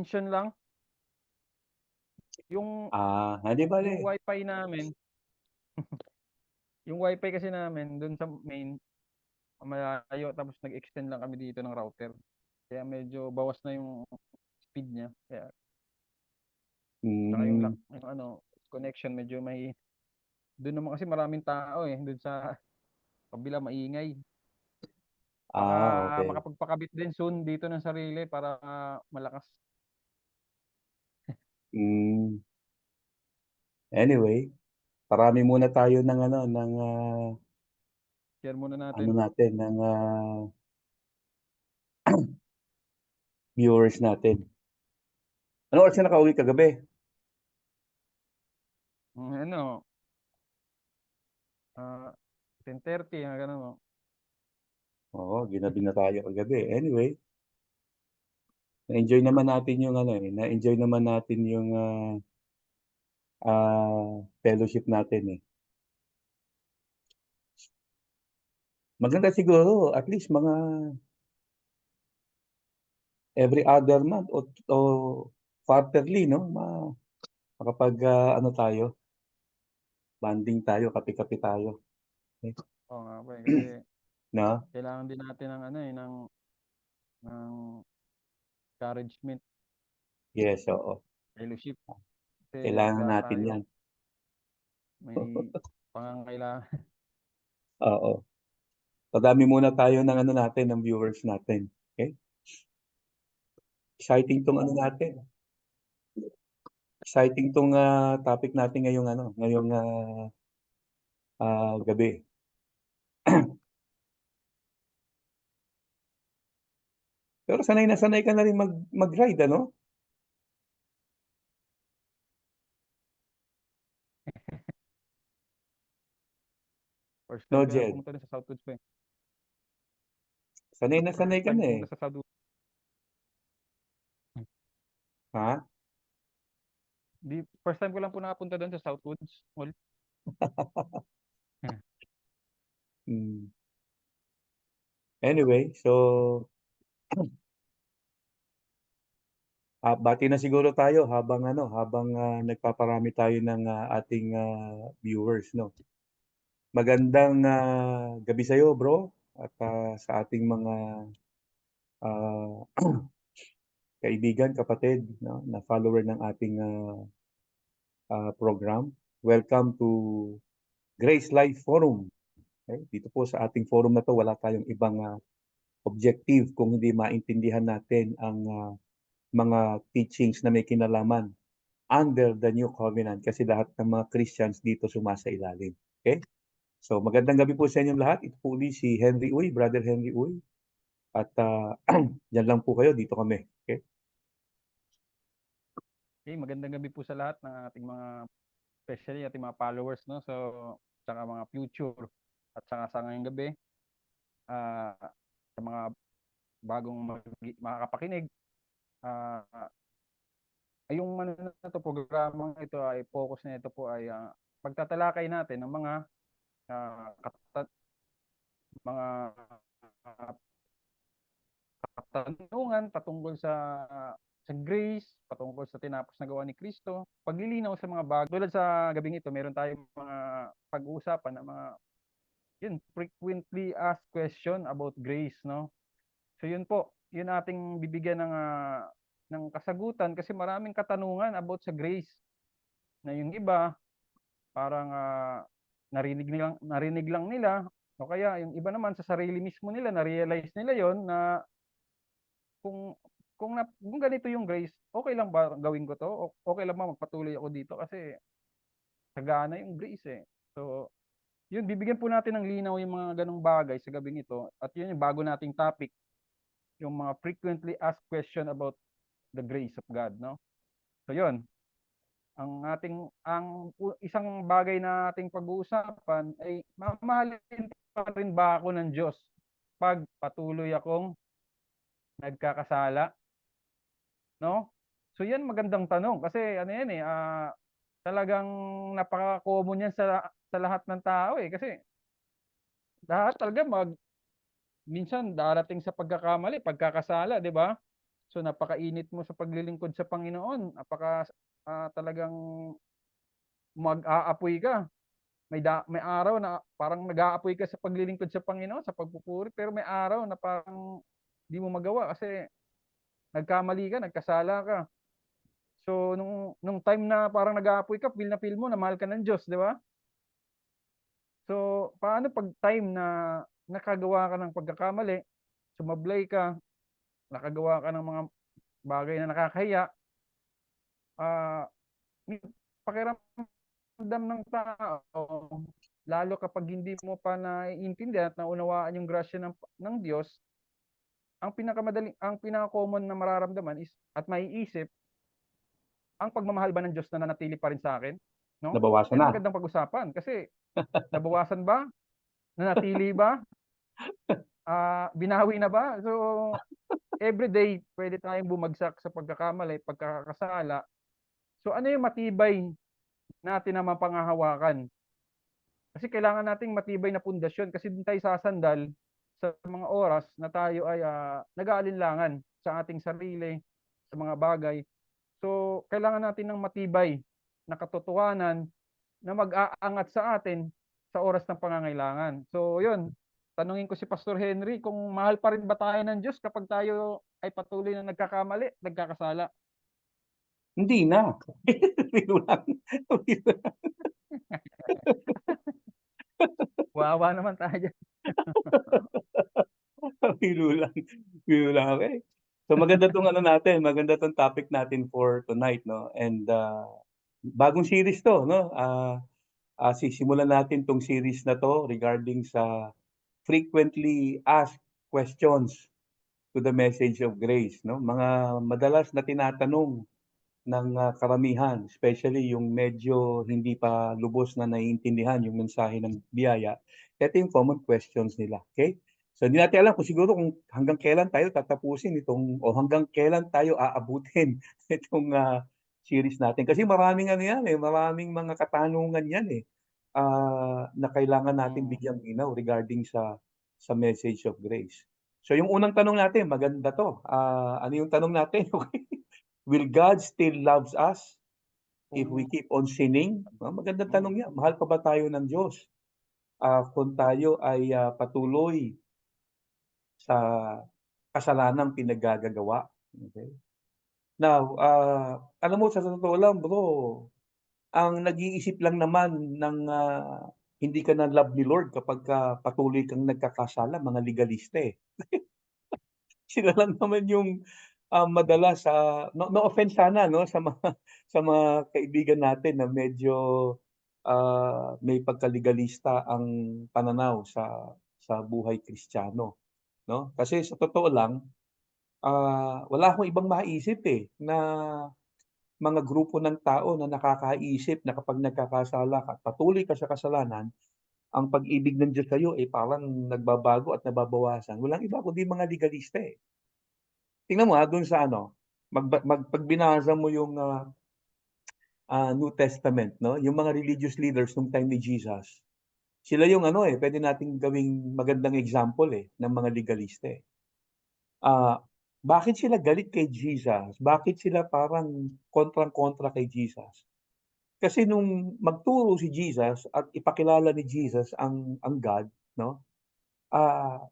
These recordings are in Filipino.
extension lang. Yung Hindi bale. yung wifi namin, yung wifi kasi namin dun sa main, malayo tapos nag-extend lang kami dito ng router. Kaya medyo bawas na yung speed niya. Kaya saka yung Hmm, yung ano, connection medyo may dun naman kasi maraming tao eh, dun sa kabila maingay. Baka okay. makapagpakabit din soon dito ng sarili para malakas. Hmm, anyway, parami muna tayo ng ano, ng Share muna ano natin. natin, ng viewers natin. Anong oras ka nakauwi kagabi? Ano, 10:30 ganun. Oo, ginabi na tayo kagabi. Anyway, na-enjoy naman natin yung ano, na-enjoy naman natin yung fellowship natin eh. Maganda siguro at least mga every other month o quarterly, no? Makapag ano tayo, banding tayo, kape-kape tayo. Eh, Oo nga po eh, kasi no? kailangan din natin ng ano eh, ng encouragement, Yes, oo. fellowship. Kasi Kailangan lahat natin tayo yan. may pangangailangan. Oo. Padami muna tayo ng ano natin, ng viewers natin. Okay? Exciting tong ano natin. Exciting tong topic natin ngayong ano, ngayong gabi. Pero sanay na sanay ka na rin mag-ride, ano? First No, time ko lang Jed. pumunta dun sa Southwoods pa eh. Sanay na sanay First ka time na eh. pumunta sa Southwoods. Ha? First time ko lang po nakapunta doon sa Southwoods Mall. Hmm. Anyway, so bati na siguro tayo habang ano, habang nagpaparami tayo ng ating viewers, no. Magandang gabi sa iyo, bro, at sa ating mga ah, kaibigan, kapatid, no, na follower ng ating program. Welcome to Grace Life Forum. Okay? Dito po sa ating forum na to, wala tayong ibang objective kung hindi maintindihan natin ang mga teachings na may kinalaman under the new covenant kasi lahat ng mga Christians dito sumasailalim. Okay? So magandang gabi po sa inyong lahat. Ito po uli si Henry Uy, Brother Henry Uy. At dyan lang po kayo, dito kami. Okay? Okay, magandang gabi po sa lahat ng ating mga, especially ating mga followers, no? So, saka mga future at saka sa ngayong gabi, ah, sa mga bagong makakapakinig, ah, ay yung ano na to, programang ito ay focus na ito po ay pagtatalakay natin ng mga mga ah, katanungan patungkol sa grace, patungkol sa tinapos na gawa ni Kristo, paglilinaw sa mga bago. Tulad sa gabing ito, meron tayong mga pag-uusapan ng mga yun, frequently asked question about grace, no? So yun po, yun ating bibigyan ng kasagutan kasi maraming katanungan about sa grace na yung iba parang narinig lang nila o kaya yung iba naman sa sarili mismo nila na-realize nila yon na kung kung ganito yung grace, okay lang ba gawin ko 'to? Okay lang ba magpatuloy ako dito kasi sagana yung grace, eh. So, yun bibigyan po natin ng linaw yung mga gano'ng bagay sa gabing ito at yun yung bago nating topic, yung mga frequently asked question about the grace of God, no? So yun, isang bagay na ating pag-uusapan ay mamahalin pa rin ba ako ng Diyos 'pag patuloy akong nagkakasala, 'no? So yan magandang tanong kasi ano yan, eh, talagang napaka-common yan sa lahat ng tao, eh, kasi lahat talaga minsan darating sa pagkakamali, pagkakasala, 'di ba? So napakainit mo sa paglilingkod sa Panginoon, talagang mag-aapoy ka. May araw na parang nag-aapoy ka sa paglilingkod sa Panginoon, sa pagpupuri, pero may araw na parang di mo magawa kasi nagkamali ka, nagkasala ka. So nung time na parang nag-aapoy ka, feel na feel mo na mahal ka ng Diyos, di ba? So paano pag time na nakagawa ka ng pagkakamali, sumablay ka, nakagawa ka ng mga bagay na nakakahiya, ah, pakiramdam ng tao, lalo kapag hindi mo pa naiintindihan at naunawaan yung grasya ng Diyos, ang pinaka-common na mararamdaman is at maiisip, ang pagmamahal ba ng Diyos na nanatili pa rin sa akin? No? Nabawasan Yan ang na. magandang pag-usapan kasi nabawasan ba? Nanatili ba? Binawi na ba? So, everyday pwede tayong bumagsak sa pagkakamali, pagkakasala. So, ano yung matibay natin na mapanghahawakan? Kasi kailangan nating matibay na pundasyon kasi din tayo sasandal sa mga oras na tayo ay nag-aalinlangan sa ating sarili, sa mga bagay. So, kailangan natin ng matibay na katotohanan na mag-aangat sa atin sa oras ng pangangailangan. So, yun. Tanungin ko si Pastor Henry kung mahal pa rin ba tayo ng Diyos kapag tayo ay patuloy na nagkakamali, nagkakasala. Hindi na. Biro lang. Wawa naman tayo dyan. Biro lang. Biro lang. Okay. So maganda tong ano natin, maganda tong topic natin for tonight, no? And bagong series to, no? Sisimulan natin tong series na to regarding sa frequently asked questions to the message of grace, no? Mga madalas na tinatanong ng karamihan, especially yung medyo hindi pa lubos na naiintindihan yung mensahe ng biyaya. Ito yung common questions nila, okay? So hindi natin alam kung siguro kung hanggang kailan tayo tatapusin itong o hanggang kailan tayo aabutin itong series natin. Kasi maraming ano yan maraming mga katanungan yan na kailangan natin Mm. bigyang ginaw regarding sa message of grace. So yung unang tanong natin, maganda to. Ano yung tanong natin? Okay. Will God still loves us if we Kung, keep on sinning? Magandang mm, tanong yan. Mahal pa ba tayo ng Diyos? Kung tayo ay patuloy sa kasalanang pinaggagawa. Okay? Now, alam mo, sa totoo lang, bro, ang nag-iisip lang naman ng hindi ka na love ni Lord kapag patuloy kang nagkakasala, mga legalista Sila lang naman yung madalas no offense sana no sa mga sa mga kaibigan natin na medyo may pagkalegalista ang pananaw sa buhay Kristiyano, no? Kasi sa totoo lang, wala akong ibang maisip na mga grupo ng tao na nakakaisip na kapag nagkakasala ka at patuloy ka sa kasalanan, ang pag-ibig ng Diyos sa'yo ay parang nagbabago at nababawasan. Walang iba kundi mga legalista. Tingnan mo dun sa ano, pag binasa mo yung New Testament, no? Yung mga religious leaders nung time ni Jesus, sila yung ano pwede nating gawing magandang example ng mga legalista. Ah, bakit sila galit kay Jesus? Bakit sila parang kontrang-kontra kay Jesus? Kasi nung magturo si Jesus at ipakilala ni Jesus ang God, no?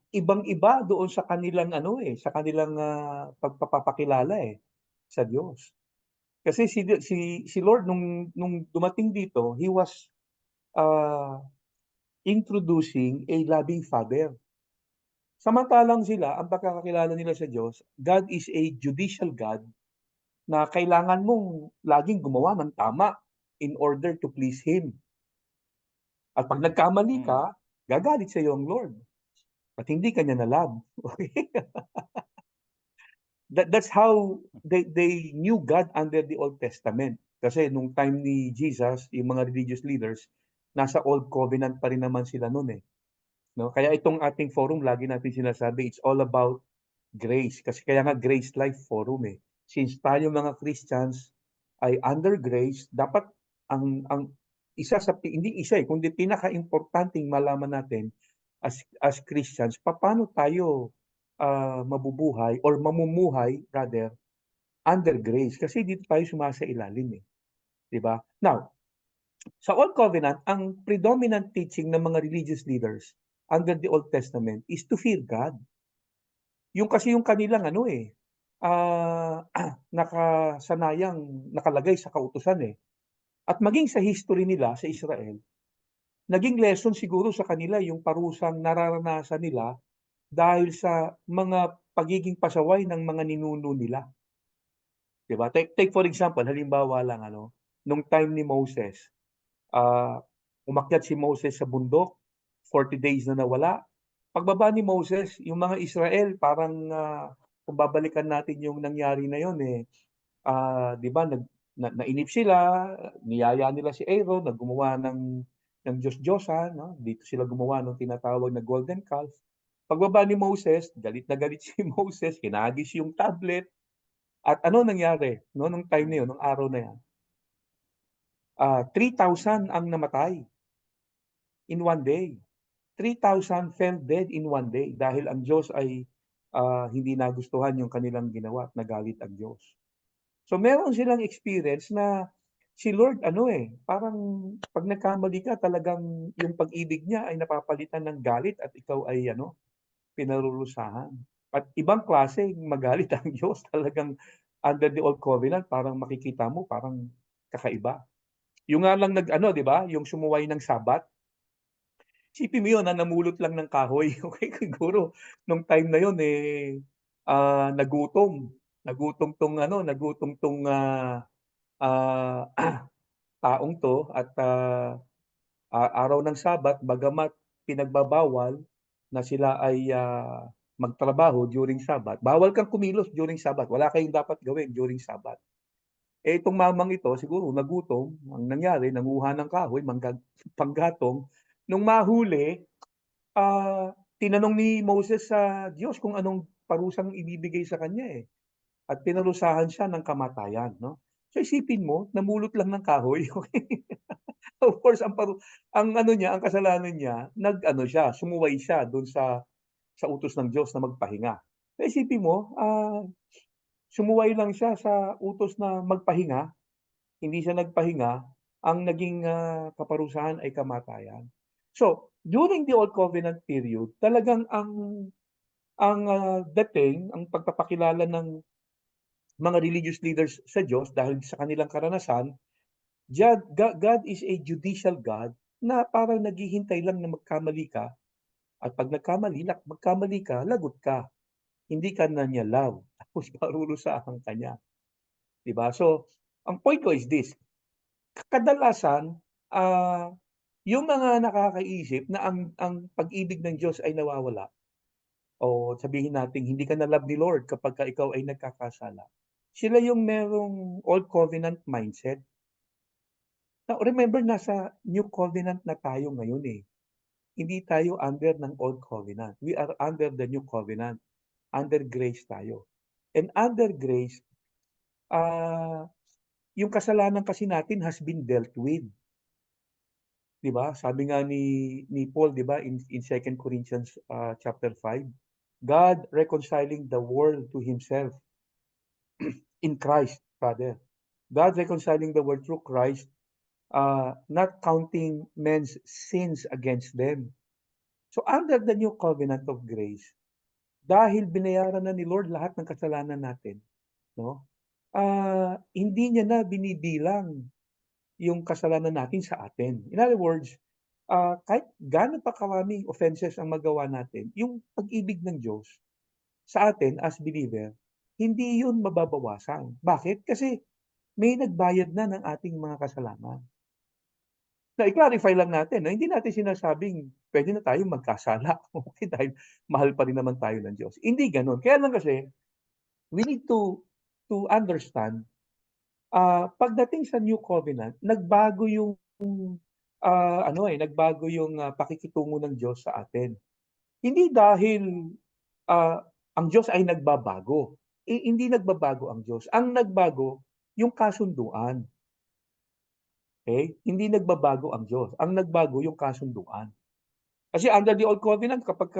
Ibang-iba doon sa kanilang ano sa kanilang pagpapakilala sa Diyos. Kasi si Lord nung dumating dito, he was uh, introducing a loving Father. Samantalang sila, ang pagkakakilala nila sa Diyos, God is a judicial God na kailangan mong laging gumawa ng tama in order to please Him. At pag nagkamali ka, mm, gagalit sa iyo ang Lord. At hindi ka niya na-love. Okay? That's how they knew God under the Old Testament. Kasi nung time ni Jesus, yung mga religious leaders, nasa Old Covenant pa rin naman sila noon No? Kaya itong ating forum, lagi natin sinasabi, it's all about grace. Kasi kaya nga Grace Life Forum Since tayo mga Christians ay under grace, dapat ang isa sa hindi isa kundi pinaka-importanting malaman natin as Christians, paano tayo mabubuhay or mamumuhay rather under grace kasi dito tayo sumasailalim eh, 'di ba? Now, sa Old Covenant, ang predominant teaching ng mga religious leaders under the Old Testament is to fear God. Yung kasi yung kanilang ano eh, nakasanayang nakalagay sa kautusan eh. At maging sa history nila sa Israel, naging lesson siguro sa kanila yung parusang nararanasan nila dahil sa mga pagiging pasaway ng mga ninuno nila. 'Di ba? Take for example, halimbawa lang ano, nung time ni Moses, ah, umakyat si Moses sa bundok, 40 days na nawala. Pagbaba ni Moses, yung mga Israel parang kung babalikan natin yung nangyari na yon eh, 'di ba nainip sila, niyaya nila si Aaron na gumawa ng Diyos-Diyosan, no? Dito sila gumawa ng tinatawag na golden calf. Pagbaba ni Moses, galit na galit si Moses, kinagis yung tablet. At ano nangyari no nung time na yun, nung araw na yan? 3,000 ang namatay in one day. 3,000 fell dead in one day dahil ang Diyos ay hindi nagustuhan yung kanilang ginawa at nagalit ang Diyos. So meron silang experience na si Lord ano eh, parang pag nagkamali ka talagang yung pag-ibig niya ay napapalitan ng galit at ikaw ay ano, pinarurusahan. At ibang klase magalit ang Diyos talagang under the Old Covenant parang makikita mo parang kakaiba. Yung nga lang nag-ano 'di ba, yung sumuway ng Sabat, isipin mo yun na namulot lang ng kahoy, okey siguro nung time na yun, eh, nagutom. Nagutom 'tong, ah, taong 'to at, araw ng Sabat bagamat pinagbabawal na sila ay, magtrabaho during Sabat, bawal kang kumilos during Sabat, wala kayong dapat gawin during Sabat. Eh, itong mamang ito siguro nagutom, ang nangyari nanguha ng kahoy panggatong, nung mahuli, tinanong ni Moses sa Diyos kung anong parusang ibibigay sa kanya, eh, at pinarusahan siya ng kamatayan 'no. So isipin mo namulot lang ng kahoy, okey. Of course ang ano niya, ang kasalanan niya nag-ano siya, sumuway siya dun sa utos ng Diyos na magpahinga. So isipin mo, sumuway lang siya sa utos na magpahinga, hindi siya nagpahinga, ang naging, kaparusahan ay kamatayan. So, during the Old Covenant period, talagang ang dating, ang pagpapakilala ng mga religious leaders sa Diyos dahil sa kanilang karanasan, God is a judicial God na parang naghihintay lang na magkamali ka at 'pag magkamali ka, lagot ka. Hindi ka na niya love, tapos parurusahan ka niya, 'di ba? So, ang point ko is this, kadalasan, ah, yung mga nakakaisip na ang pag-ibig ng Diyos ay nawawala o sabihin nating hindi ka na love ni Lord kapagka ikaw ay nagkakasala, sila yung merong Old Covenant mindset. Now remember nasa New Covenant na tayo ngayon, eh. Hindi tayo under ng Old Covenant. We are under the New Covenant. Under grace tayo. And under grace, ah, yung kasalanan kasi natin has been dealt with. 'Di ba? Sabi nga ni Paul 'di ba in 2 Corinthians chapter 5, God reconciling the world to himself in Christ rather. God reconciling the world through Christ, not counting men's sins against them. So under the new covenant of grace, dahil binayaran na ni Lord lahat ng kasalanan natin, no? Hindi niya na binibilang yung kasalanan natin sa atin. In other words, kahit gaano pa karaming offenses ang magawa natin, yung pag-ibig ng Diyos sa atin as believer, hindi yun mababawasan. Bakit? Kasi may nagbayad na ng ating mga kasalanan. Na i-clarify lang natin na hindi natin sinasabing pwede na tayong magkasala, okey, dahil mahal pa rin naman tayo ng Diyos. Hindi gano'n. Kaya lang kasi we need to understand, pagdating sa New Covenant, nagbago yung, nagbago yung, pakikitungo ng Diyos sa atin. Hindi dahil, ang Diyos ay nagbabago, hindi nagbabago ang Diyos. Ang nagbago yung kasunduan, okey? Hindi nagbabago ang Diyos, ang nagbago yung kasunduan. Kasi under the old covenant, kapag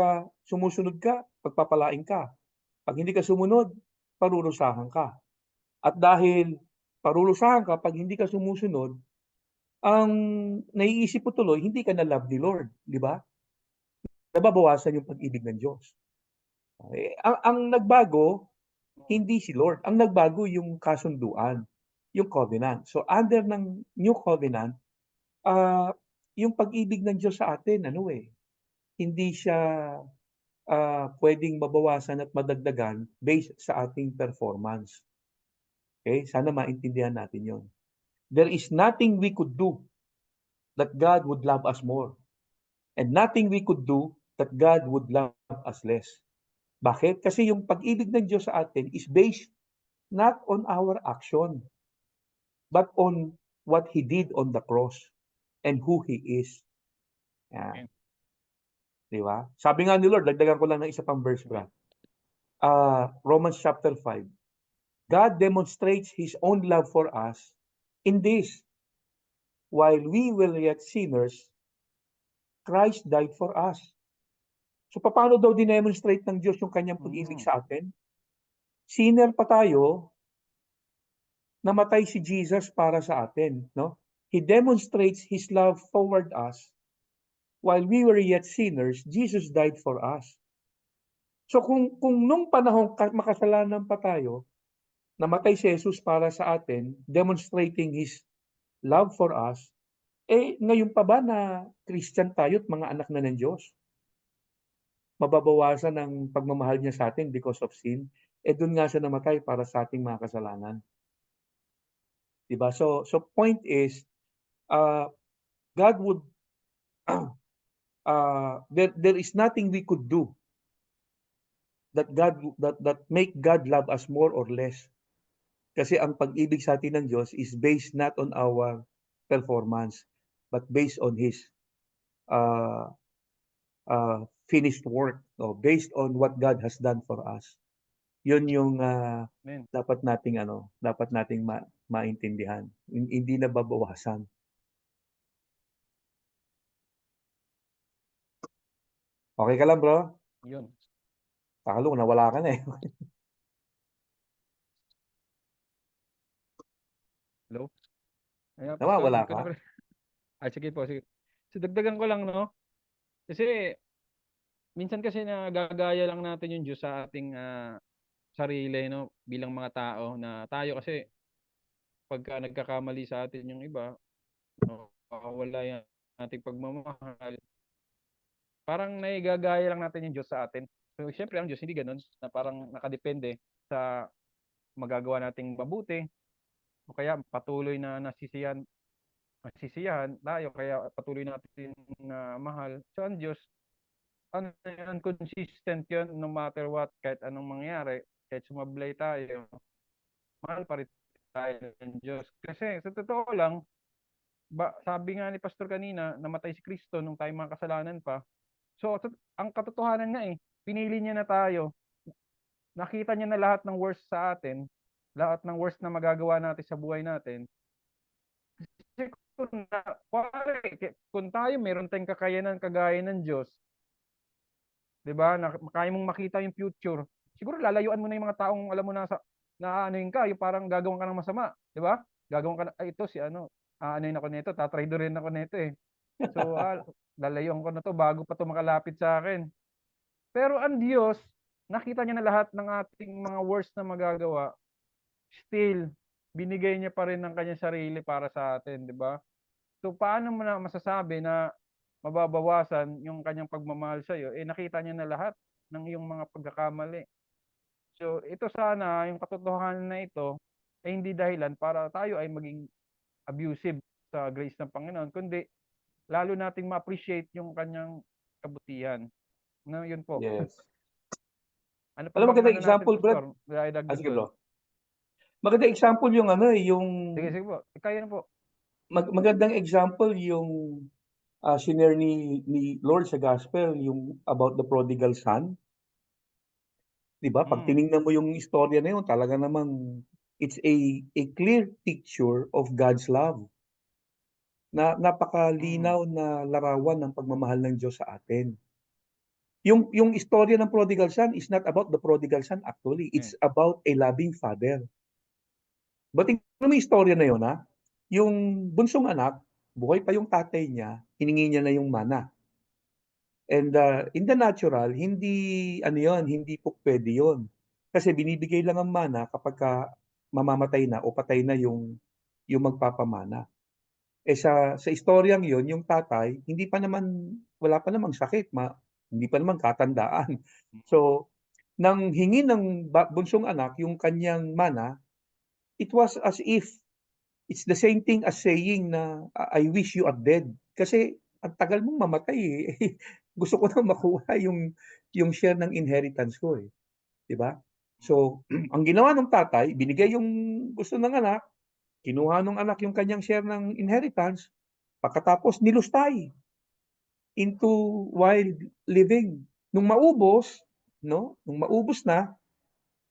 sumusunod ka, pagpapalain ka. Pag hindi ka sumunod, parurusahan ka. At dahil parurusahan ka pag hindi ka sumusunod, ang naiisip mo tuloy, hindi ka na love ni Lord, di ba? Nababawasan yung pag-ibig ng Diyos. Ang nagbago, hindi si Lord. Ang nagbago yung kasunduan, yung covenant. So under ng new covenant, ah, yung pag-ibig ng Diyos sa atin, hindi siya pwedeng mabawasan at madagdagan based sa ating performance. Okay? Sana maintindihan natin yon. There is nothing we could do that God would love us more. And nothing we could do that God would love us less. Bakit? Kasi yung pag-ibig ng Diyos sa atin is based not on our action, but on what He did on the cross and who He is. Yan. Di ba? Sabi nga ni Lord, dagdagan ko lang ng isa pang verse, bro. Romans chapter 5. God demonstrates His own love for us in this: while we were yet sinners, Christ died for us. So paano daw dinemonstrate ng Diyos yung kanyang pag-ibig sa atin? Sinner pa tayo, namatay si Jesus para sa atin, no? He demonstrates His love toward us. While we were yet sinners, Jesus died for us. So kung nung panahon makasalanan pa tayo, namatay si Jesus para sa atin, demonstrating His love for us, ngayon pa ba na Christian tayo at mga anak na ng Diyos? Mababawasan ang pagmamahal niya sa atin because of sin? Doon nga siya namatay para sa ating mga kasalanan. Diba? So point is, God would, there is nothing we could do that make God love us more or less. Kasi ang pag-ibig sa atin ng Diyos is based not on our performance, but based on His uh, finished work, based on what God has done for us. Yun yung dapat nating maintindihan. Hindi na babawasan. Okay ka lang, bro? Yun. Akala ko nawala ka na eh. Hello? Ayan, Pastor, Nawawala hindi ko ka? na Ay, sige po, sige. So, dagdagan ko lang, no? Kasi, minsan kasi nagagaya lang natin yung Diyos sa ating sarili, no? Bilang mga tao na tayo kasi, pagka nagkakamali sa atin yung iba, no? Wala yung ating pagmamahal. Parang naigagaya lang natin yung Diyos sa atin. So, syempre, ang Diyos hindi ganun, na parang nakadepende sa magagawa nating mabuti, o kaya patuloy na nasisiyahan tayo, kaya patuloy natin na mahal. So, ang Diyos, ano yan, consistent yun, no matter what, kahit anong mangyari, kahit sumablay tayo, mahal pa rin tayo ng Diyos. Kasi, sa totoo lang, sabi nga ni Pastor kanina, namatay si Kristo nung tayo mga kasalanan pa. So, ang katotohanan nga pinili niya na tayo. Nakita niya na lahat ng worst sa atin, lahat ng worst na magagawa natin sa buhay natin. Kasi kung tayo meron tayong kakayanan kagaya ng Diyos, 'di ba? Kaya mong makita yung future. Siguro lalayuan mo na yung mga taong alam mo na anuhin ka, yung parang gagawin ka ng masama, 'di ba? Gagawin ka ay ito si ano, aanuhin ako nito, tatraidorin ako nito eh. So, lalayuan ko na to bago pa to makalapit sa akin. Pero ang Diyos, nakita niya na lahat ng ating mga worst na magagawa. Still, binigay niya pa rin ng kanyang sarili para sa atin, 'di ba? So paano mo na masasabi na mababawasan yung kanyang pagmamahal sa iyo? Nakita niya na lahat ng iyong mga pagkakamali. So ito sana, yung katotohanan na ito, ay hindi dahilan para tayo ay maging abusive sa grace ng Panginoon, kundi lalo nating ma-appreciate yung kanyang kabutihan. No, yun po. Yes. Ano pa Alam mo, bang magandang ano natin, example, Brad. Pastor? Dagdag Sige, doon. bro. Magandang example yung yung Sige, sige po. Kaya na po. magandang example yung shinare ni Lord sa gospel, yung about the prodigal son. 'Di ba? Pag Mm. tiningnan mo yung istorya na yun, talaga namang it's a clear picture of God's love. napakalinaw na larawan ng pagmamahal ng Diyos sa atin. Yung istorya ng prodigal son is not about the prodigal son actually. It's about a loving father. Bating mo yung istorya na yun, ha? Yung bunsong anak, buhay pa yung tatay niya, hiningi niya na yung mana. And in the natural, hindi ano yun, hindi po pwede yun. Kasi binibigay lang ang mana kapag mamamatay na o patay na yung magpapamana. Sa istoryang yun, yung tatay, wala pa namang sakit, hindi pa naman katandaan. So, nang hingi ng bunsong anak yung kanyang mana, it was as if it's the same thing as saying na I wish you are dead. Kasi ang tagal mong mamatay eh. Gusto ko na makuha yung share ng inheritance ko eh. 'Di ba? So, ang ginawa ng tatay, binigay yung gusto ng anak, kinuha ng anak yung kanyang share ng inheritance, pagkatapos nilustay into wild living. Nung maubos, no? Nung maubos na,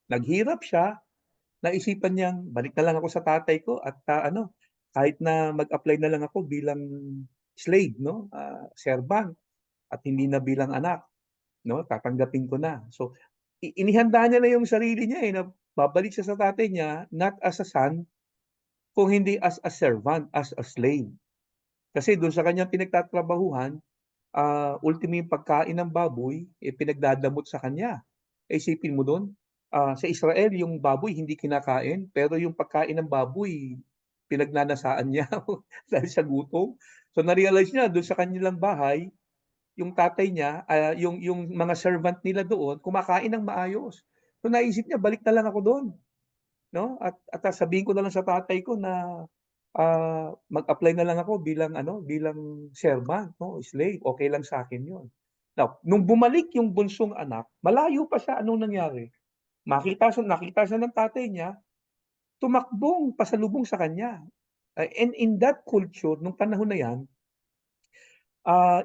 naghirap siya, naisipan niyang balik na lang ako sa tatay ko at kahit na mag-apply na lang ako bilang slave, no? Servant at hindi na bilang anak, no? Tatanggapin ko na. So inihanda niya na yung sarili niya na babalik siya sa tatay niya not as a son kung hindi as a servant, as a slave. Kasi doon sa kanyang pinagtatrabahuhan, ultimo yung pagkain ng baboy, pinagdadamot sa kanya. Isipin mo doon, sa Israel, yung baboy hindi kinakain, pero yung pagkain ng baboy, pinagnanasaan niya dahil sa gutom. So na-realize niya doon sa kanilang bahay, yung tatay niya, yung mga servant nila doon, kumakain ng maayos. So naisip niya, balik na lang ako doon. No? At sabihin ko na lang sa tatay ko na mag-apply na lang ako bilang servant, no, slave. Okay lang sa akin 'yon. Now, nung bumalik yung bunsong anak, malayo pa siya, anong nangyari? Nakita siya ng tatay niya, tumakbong pasalubong sa kanya. And in that culture, nung panahon na 'yan,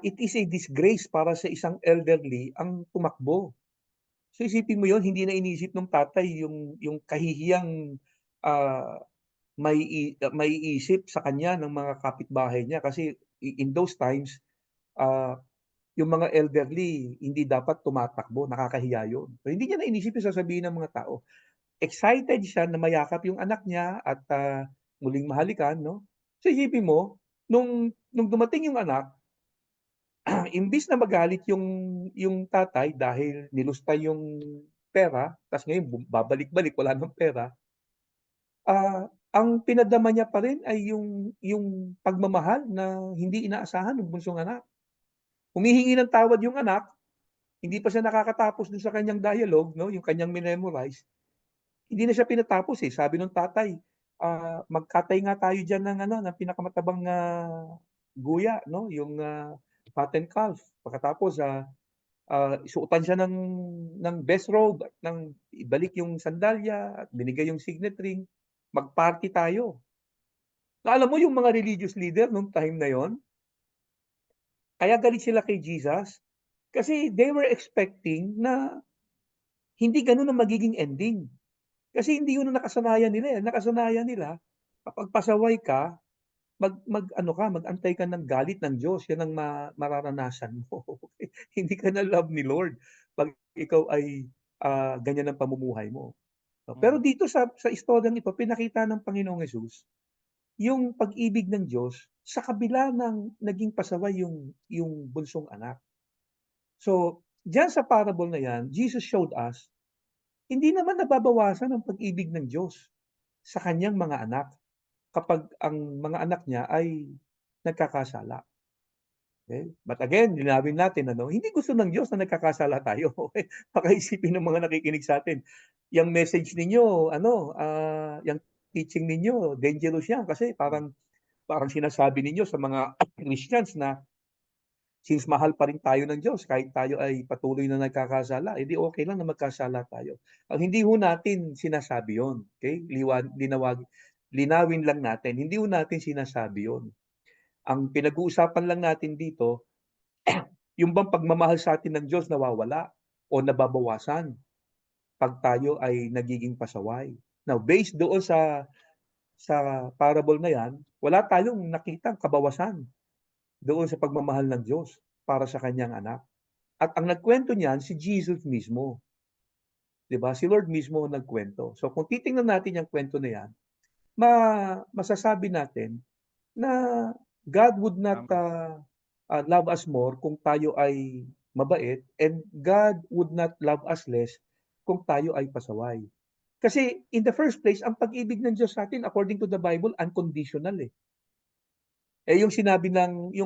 it is a disgrace para sa isang elderly ang tumakbo. So isipin mo 'yon, hindi na inisip ng tatay yung kahihiyang ah, maiisip sa kanya ng mga kapitbahay niya kasi in those times, ah, yung mga elderly hindi dapat tumatakbo, nakakahiya yun. So hindi niya na inisip yung sasabihin ng mga tao. Excited siya na mayakap yung anak niya at muling mahalikan, no? So isipin mo, nung dumating yung anak, imbis na magalit yung tatay dahil nilusta yung pera, tas ngayon babalik-balik wala ng pera, ang pinadama niya pa rin ay yung pagmamahal na hindi inaasahan ng bunsong anak. Humihingi ng tawad yung anak, hindi pa siya nakakatapos dun sa kanyang dialogue, no, yung kanyang minemorize, hindi na siya pinatapos eh. Sabi ng tatay, magkatay nga tayo diyan ng pinakamatabang guya, no, yung fattened calf. Pagkatapos suotan siya ng best robe at ibalik yung sandalya at binigay yung signet ring. Mag-party tayo. Na alam mo yung mga religious leader nung time na yon, kaya galit sila kay Jesus kasi they were expecting na hindi gano'n ang magiging ending. Kasi hindi yun ang nakasanayan nila eh. Nakasanayan nila kapag pasaway ka, mag-antay ka ng galit ng Diyos. Yan ang mararanasan mo. Hindi ka na love ni Lord pag ikaw ay ganyan ang pamumuhay mo. Pero dito sa istoryang ito, pinakita ng Panginoong Hesus yung pag-ibig ng Diyos sa kabila ng naging pasaway yung bunsong anak. So, diyan sa parable na yan, Jesus showed us, hindi naman nababawasan ang pag-ibig ng Diyos sa kanyang mga anak kapag ang mga anak niya ay nagkakasala. Okay? But again, linawin natin, hindi gusto ng Diyos na nagkakasala tayo. Okay? Baka isipin ng mga nakikinig sa atin, yung message ninyo, yung teaching ninyo, dangerous yan kasi parang sinasabi ninyo sa mga Christians na since mahal pa rin tayo ng Diyos, kahit tayo ay patuloy na nagkakasala, edi okay lang na magkasala tayo. Ang hindi ho natin sinasabi yon, okay? Linawin lang natin, hindi ho natin sinasabi yon. Ang pinag-uusapan lang natin dito, yung bang pagmamahal sa atin ng Diyos nawawala o nababawasan pag tayo ay nagiging pasaway. Now, based doon sa sa parable na yan, wala tayong nakitang kabawasan doon sa pagmamahal ng Diyos para sa kanyang anak. At ang nagkwento niyan, si Jesus mismo. 'Di ba? Si Lord mismo ang nagkwento. So kung titingnan natin yung kwento na yan, masasabi natin na God would not Tama. love us more kung tayo ay mabait, and God would not love us less kung tayo ay pasaway. Kasi in the first place, ang pag-ibig ng Diyos sa atin according to the Bible, unconditional eh. Yung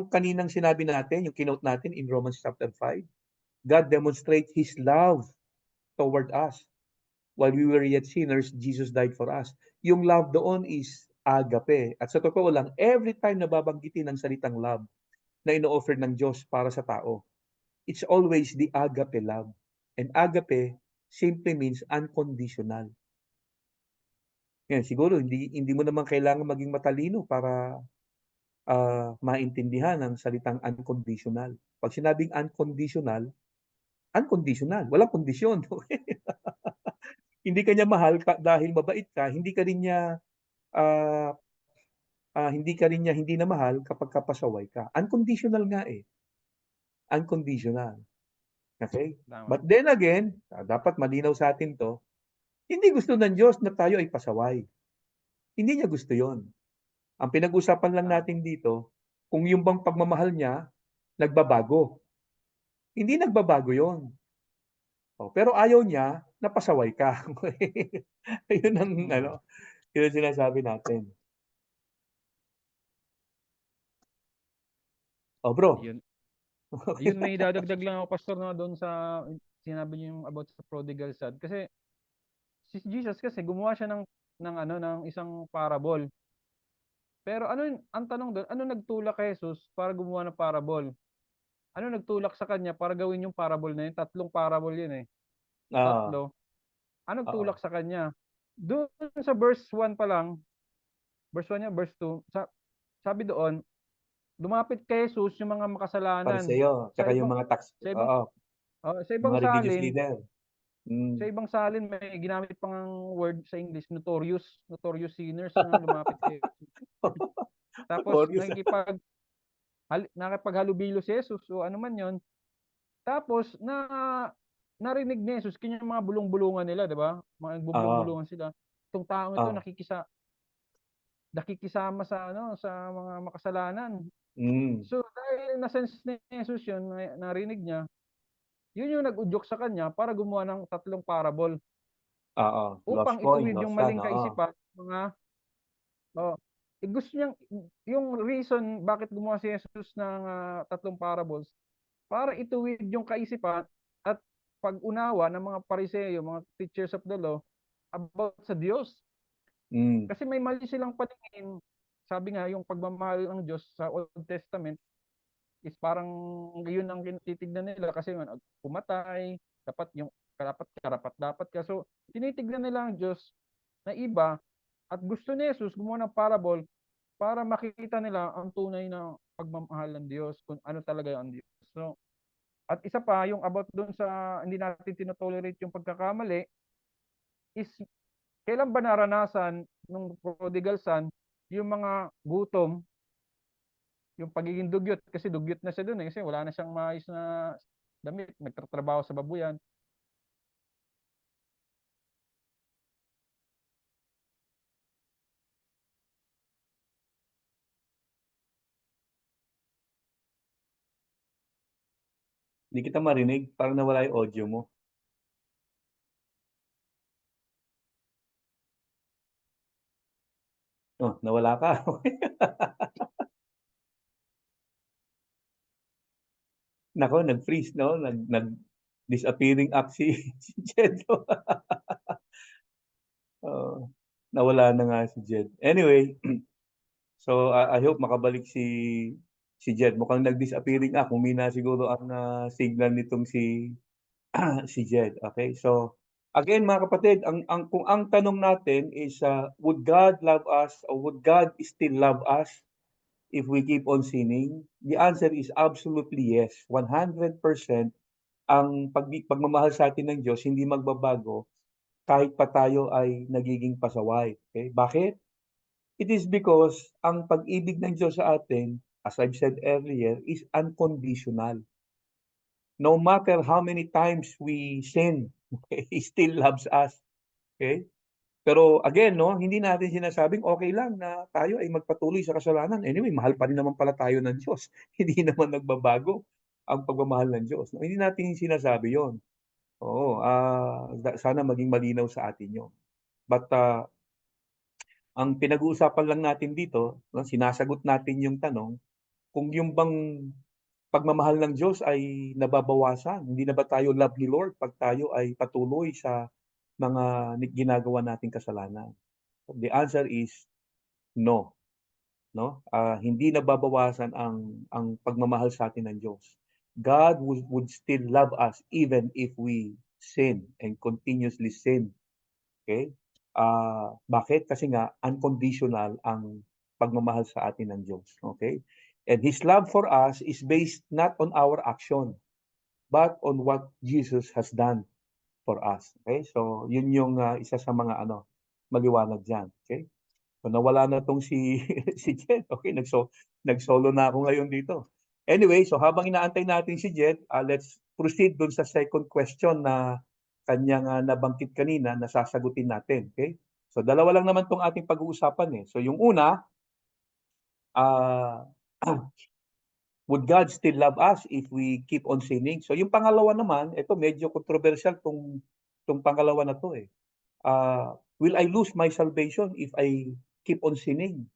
kaninang sinabi natin, yung kinote natin in Romans chapter 5, God demonstrates His love toward us. While we were yet sinners, Jesus died for us. Yung love doon is agape. At sa totoo lang, every time nababanggitin ang salitang love na ino-offer ng Diyos para sa tao, it's always the agape love. And agape simply means unconditional. Yan, siguro hindi mo naman kailangan maging matalino para maintindihan ang salitang unconditional. Pag sinabing unconditional, unconditional, walang kondisyon. Hindi ka niya mahal dahil mabait ka, ah, hindi ka rin niya hindi na mahal kapag kapasaway ka. Unconditional nga eh. Unconditional. Okay? Tama. But then again, dapat malinaw sa atin to, hindi gusto ng Diyos na tayo ay pasaway. Hindi niya gusto yon. Ang pinag-usapan lang Tama. natin dito, kung yung bang pagmamahal niya, nagbabago. Hindi nagbabago yon. Oh, pero ayaw niya na pasaway ka. Yun ang Mm. yun ang sinasabi natin. Oh, bro. Ayun. Ayun, may dadagdag lang ako, pastor, na doon sa sinabi niyo yung about sa prodigal son. Kasi si Jesus kasi gumawa siya ng isang parable. Pero ang tanong doon, ano nagtulak kay Jesus para gumawa ng parable? Ano nagtulak sa kanya para gawin yung parable na yun? Tatlong parable yun eh. Ah, Tatlo. Ano nagtulak oo. sa kanya? Doon sa verse 1 pa lang, verse 1 niya, verse 2, sabi doon, lumapit kay Jesus yung mga makasalanan Pariseo, sa tsaka yung ibang mga tax sa ibang oo, sa ibang mga religious salin, leader. sa Hmm. ibang salin may ginamit pang word sa English, notorious sinners na lumapit kay Jesus. Tapos Notorious. nakipaghalubilo si Jesus o ano man 'yon. Tapos narinig ni Jesus kanyang mga bulong-bulungan nila, 'di ba? Mga Oo, bulong-bulungan sila. Itong taong ito oo. nakikisama sa sa mga makasalanan. Hmm, So dahil na-sense ni Jesus 'yun, narinig niya, 'yun yung nag-udyok sa kanya para gumawa ng tatlong parable oo. Lost upang coin, ituwid yung lost son, maling oo. kaisipan ng mga gusto niyang yung reason bakit gumawa si Jesus ng tatlong parables para ituwid yung kaisipan at pag-unawa ng mga Pariseo, mga teachers of the law about sa Diyos. Hmm, Kasi may mali silang paningin. Sabi nga, yung pagmamahal ng Diyos sa Old Testament is parang yun ang titignan nila kasi pumatay, dapat yung karapat-dapat ka. So, tinitignan nila ang Diyos na iba at gusto ni Jesus gumawa ng parable para makita nila ang tunay na pagmamahal ng Diyos, kung ano talaga ang Diyos. So, at isa pa, yung about doon sa hindi natin tinotolerate yung pagkakamali is kailan ba naranasan nung prodigal son yung mga gutom, yung pagiging dugyot, kasi dugyot na siya doon eh, kasi wala na siyang maayos na damit, nagtatrabaho sa babuyan. Hindi kita marinig, parang nawala yung audio mo. Oh, nawala ka. Naku, nag-freeze 'no, disappearing act si si Jed. Oo, nawala na nga si Jed. Anyway, so, I hope makabalik si Jed. Mukhang nag-disappearing act, humina siguro ang signal nitong si Jed. Okay, so again mga kapatid, kung ang tanong natin is, would God love us or would God still love us if we keep on sinning? The answer is absolutely yes. 100% ang pagmamahal sa atin ng Diyos hindi magbabago kahit pa tayo ay nagiging pasaway. Okay? Bakit? It is because ang pag-ibig ng Diyos sa atin, as I've said earlier, is unconditional. No matter how many times we sin, okay, He still loves us. Okay? Pero again, no, hindi natin sinasabing okay lang na tayo ay magpatuloy sa kasalanan. Anyway, mahal pa rin naman pala tayo ng Diyos. Hindi naman nagbabago ang pagmamahal ng Diyos. No, hindi natin sinasabi 'yon. Oo, sana maging malinaw sa atin 'yon. But ang pinag-uusapan lang natin dito, no, sinasagot natin yung tanong kung yung bang pagmamahal ng Diyos ay nababawasan. Hindi na ba tayo love ni Lord pag tayo ay patuloy sa mga ginagawa nating kasalanan? The answer is no, no? Hindi nababawasan ang pagmamahal sa atin ng Diyos. God would still love us even if we sin and continuously sin. Okay? Bakit? Kasi nga unconditional ang pagmamahal sa atin ng Diyos. Okay? And His love for us is based not on our action, but on what Jesus has done for us. Okay? So, yun yung isa sa mga maliwanag diyan. Okay? So, nawala na tong si si Jen. Okay, nag-solo na ako ngayon dito. Anyway, so habang inaantay natin si Jen, let's proceed dun sa second question na kanyang nabanggit kanina na sasagutin natin. Okay? So, dalawa lang naman tong ating pag-uusapan eh. So, yung una, ah would God still love us if we keep on sinning? So, yung pangalawa naman, ito medyo controversial tong pangalawa na to eh. Will I lose my salvation if I keep on sinning?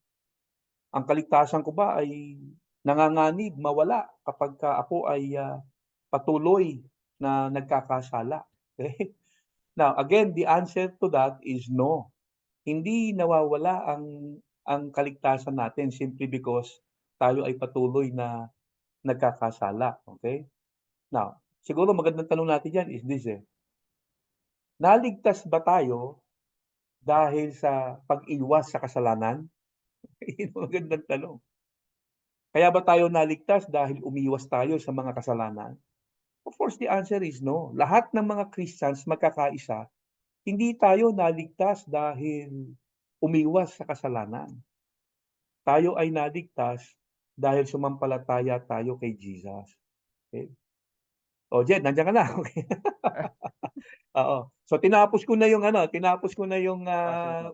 Ang kaligtasan ko ba ay nanganganib, mawala kapag ako ay patuloy na nagkakasala? Okay? Now, again, the answer to that is no. Hindi nawawala ang kaligtasan natin simply because tayo ay patuloy na nagkakasala. Okay? Now, siguro magandang tanong natin diyan is this eh. Naligtas ba tayo dahil sa pag-iwas sa kasalanan? Yun ang magandang tanong. Kaya ba tayo naligtas dahil umiwas tayo sa mga kasalanan? Of course, the answer is no. Lahat ng mga Christians magkakaisa, hindi tayo naligtas dahil umiwas sa kasalanan. Tayo ay naligtas dahil sumampalataya tayo kay Jesus. Okay? O, Jed, nandiyan ka na. Okay. Oo. So tinapos ko na yung Sige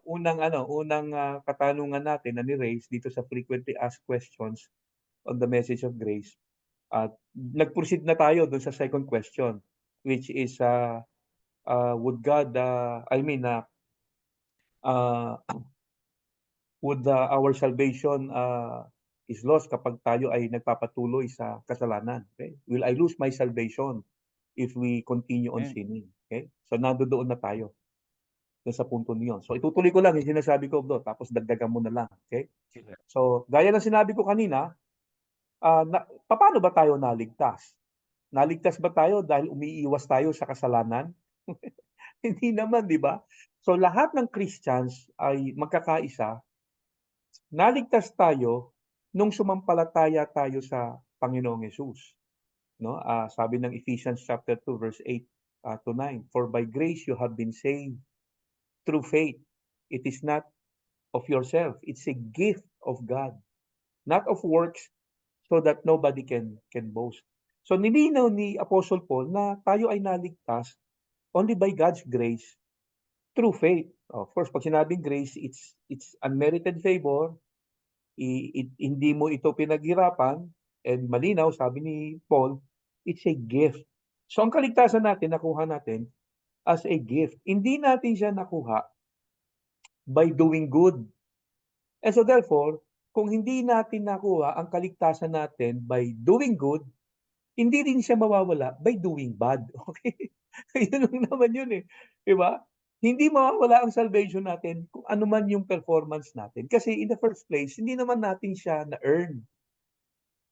po. unang katanungan natin na ni-raise dito sa frequently asked questions on the message of grace. At nag-proceed na tayo dun sa second question, which is would God I mean uh, would our salvation is lost kapag tayo ay nagpapatuloy sa kasalanan? Okay? Will I lose my salvation if we continue on Amen. sinning? Okay? So nandoon na tayo dun sa punto niyon. So itutuloy ko lang yung sinasabi ko bro, tapos dagdagan mo na lang. Okay? Sige. So gaya ng sinabi ko kanina, paano ba tayo naligtas? Naligtas ba tayo dahil umiiwas tayo sa kasalanan? Hindi naman, di ba? So lahat ng Christians ay magkakaisa, naligtas tayo nung sumampalataya tayo sa Panginoong Hesus. No? Sabi ng Ephesians chapter 2 verse 8 to 9, for by grace you have been saved through faith. It is not of yourself. It's a gift of God, not of works, so that nobody can boast. So nilinaw ni Apostle Paul na tayo ay naligtas only by God's grace through faith. Of course, pag sinabing grace, it's unmerited favor. Hindi mo ito pinaghirapan, and malinaw sabi ni Paul, it's a gift. So ang kaligtasan natin nakuha natin as a gift. Hindi natin siya nakuha by doing good. And so therefore, kung hindi natin nakuha ang kaligtasan natin by doing good, hindi rin siya mawawala by doing bad. Okay? Yun lang naman yun eh. Di ba? Hindi mawawala ang salvation natin kung ano man yung performance natin. Kasi in the first place, hindi naman natin siya na-earn.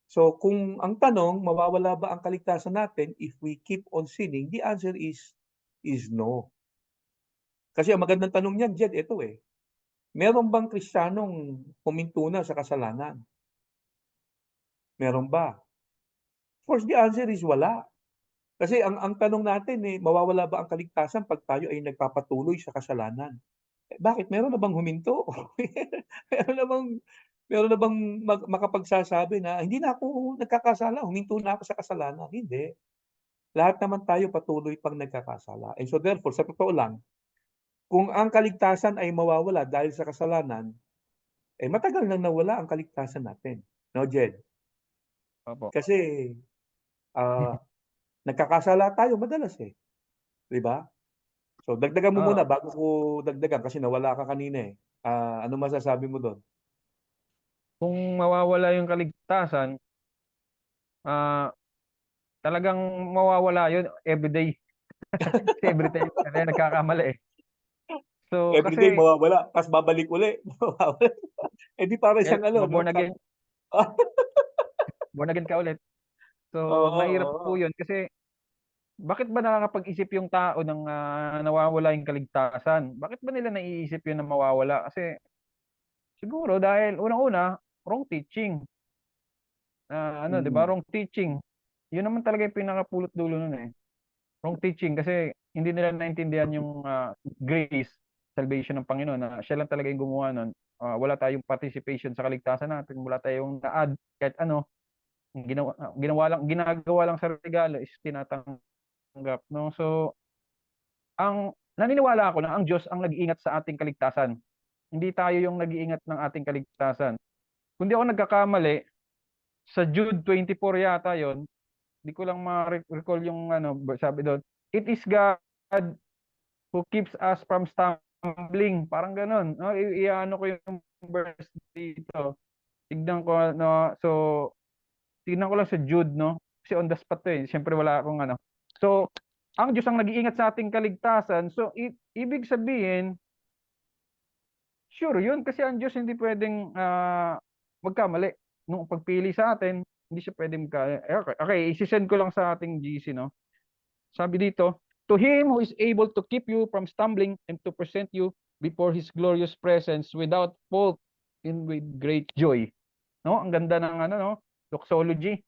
So kung ang tanong, mawawala ba ang kaligtasan natin if we keep on sinning? The answer is no. Kasi ang magandang tanong niyan, Jed, ito eh. Meron bang Kristiyanong huminto na sa kasalanan? Meron ba? Of course, the answer is wala. Kasi ang tanong natin eh, mawawala ba ang kaligtasan pag tayo ay nagpapatuloy sa kasalanan? Bakit meron na bang huminto? Meron na bang makapagsasabi na, "Hindi na ako nagkakasala, huminto na ako sa kasalanan." Hindi. Lahat naman tayo patuloy pang nagkakasala. And so therefore, sa totoo lang, kung ang kaligtasan ay mawawala dahil sa kasalanan, eh matagal nang nawala ang kaligtasan natin. No, Jed? Opo. Kasi ah, nagkakasala tayo madalas eh, 'di ba? So dagdagan mo Ah, muna bago ko dagdagan kasi nawala ka kanina eh. Ano masasabi mo do'n? kung mawawala yung kaligtasan, ah, talagang mawawala yun everyday. Kasi everytime kasi nagkakamali eh. So, Everyday kasi mawawala, ta's babalik uli, mawawala. Eh di para siyang ano 'no, born again, born again ka ulit. So, oo, mahirap po oo. yun kasi bakit ba nakakapag-isip yung tao ng nawawala yung kaligtasan? Bakit ba nila naiisip yun na mawawala? Kasi siguro dahil unang-una, wrong teaching. Ano, 'di ba? Mm, Wrong teaching. Yun naman talaga yung pinakapulot dulo nun eh. Wrong teaching kasi hindi nila naintindihan yung grace, salvation ng Panginoon na siya lang talaga yung gumawa nun. Wala tayong participation sa kaligtasan natin, wala tayong na-add kahit ano, ginagawa lang sa regalo is tinatanggap, no? So, ang naniniwala ako na ang Diyos ang nag-iingat sa ating kaligtasan. Hindi tayo yung nag-iingat ng ating kaligtasan. Kung di ako nagkakamali, sa Jude 24 yata yon, di ko lang ma-recall yung ano, sabi doon, it is God who keeps us from stumbling. Parang ganun. No? Iano ko yung verse dito. Tignan ko, no? So, tignan ko lang sa Jude, no? Kasi on the spot to eh. Siyempre wala akong ano. So, ang Diyos ang nag-iingat sa ating kaligtasan. So, ibig sabihin, sure yun. Kasi ang Diyos hindi pwedeng magkamali. Nung pagpili sa atin, hindi siya pwedeng magkamali. Okay, isi-send ko lang sa ating GC, no? Sabi dito, to him who is able to keep you from stumbling and to present you before his glorious presence without fault and with great joy. No? Ang ganda ng ano, no? Doxology.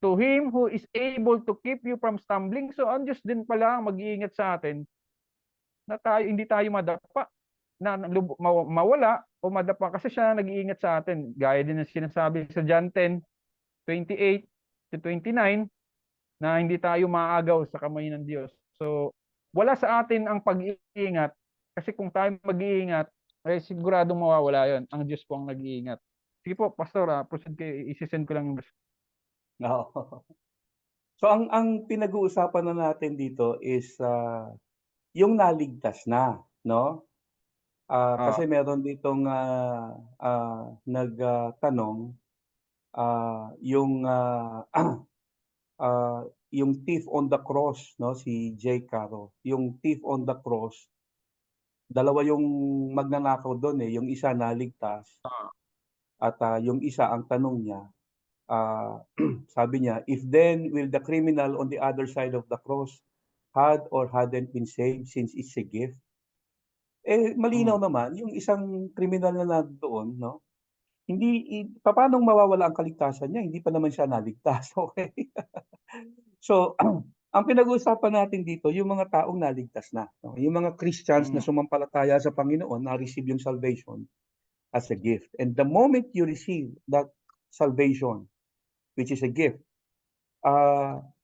To him who is able to keep you from stumbling. So, ang Diyos din pala ang mag-iingat sa atin na tayo, hindi tayo madapa, na mawala o madapa kasi siya nag-iingat sa atin. Gaya din ng sinasabi sa John 10:28 to 29, na hindi tayo maagaw sa kamay ng Diyos. So, wala sa atin ang pag-iingat kasi kung tayo mag-iingat, ay siguradong mawawala yon. Ang Diyos po ang nag-iingat. Sige po, Pastor, proceed kayo. Isisend ko lang yung verse. oo. So ang pinag-uusapan na natin dito is, yung naligtas na, 'no? Ah, Kasi meron ditong, tanong, yung, yung thief on the cross 'no, si J. Caro. Yung thief on the cross, dalawa yung magnanakaw dun, eh, yung isa naligtas ah, at, yung isa ang tanong niya, sabi niya, "If then will the criminal on the other side of the cross had or hadn't been saved since it's a gift?" Eh, mm, malinaw naman yung isang kriminal na nandoon 'no, hindi papaanong mawawala ang kaligtasan niya, hindi pa naman siya naligtas, okey? So, ang pinag-uusapan natin dito yung mga taong naligtas na, no, yung mga Christians na mm, sumampalataya sa Panginoon, na-receive yung salvation as a gift. And the moment you receive that salvation, which is a gift,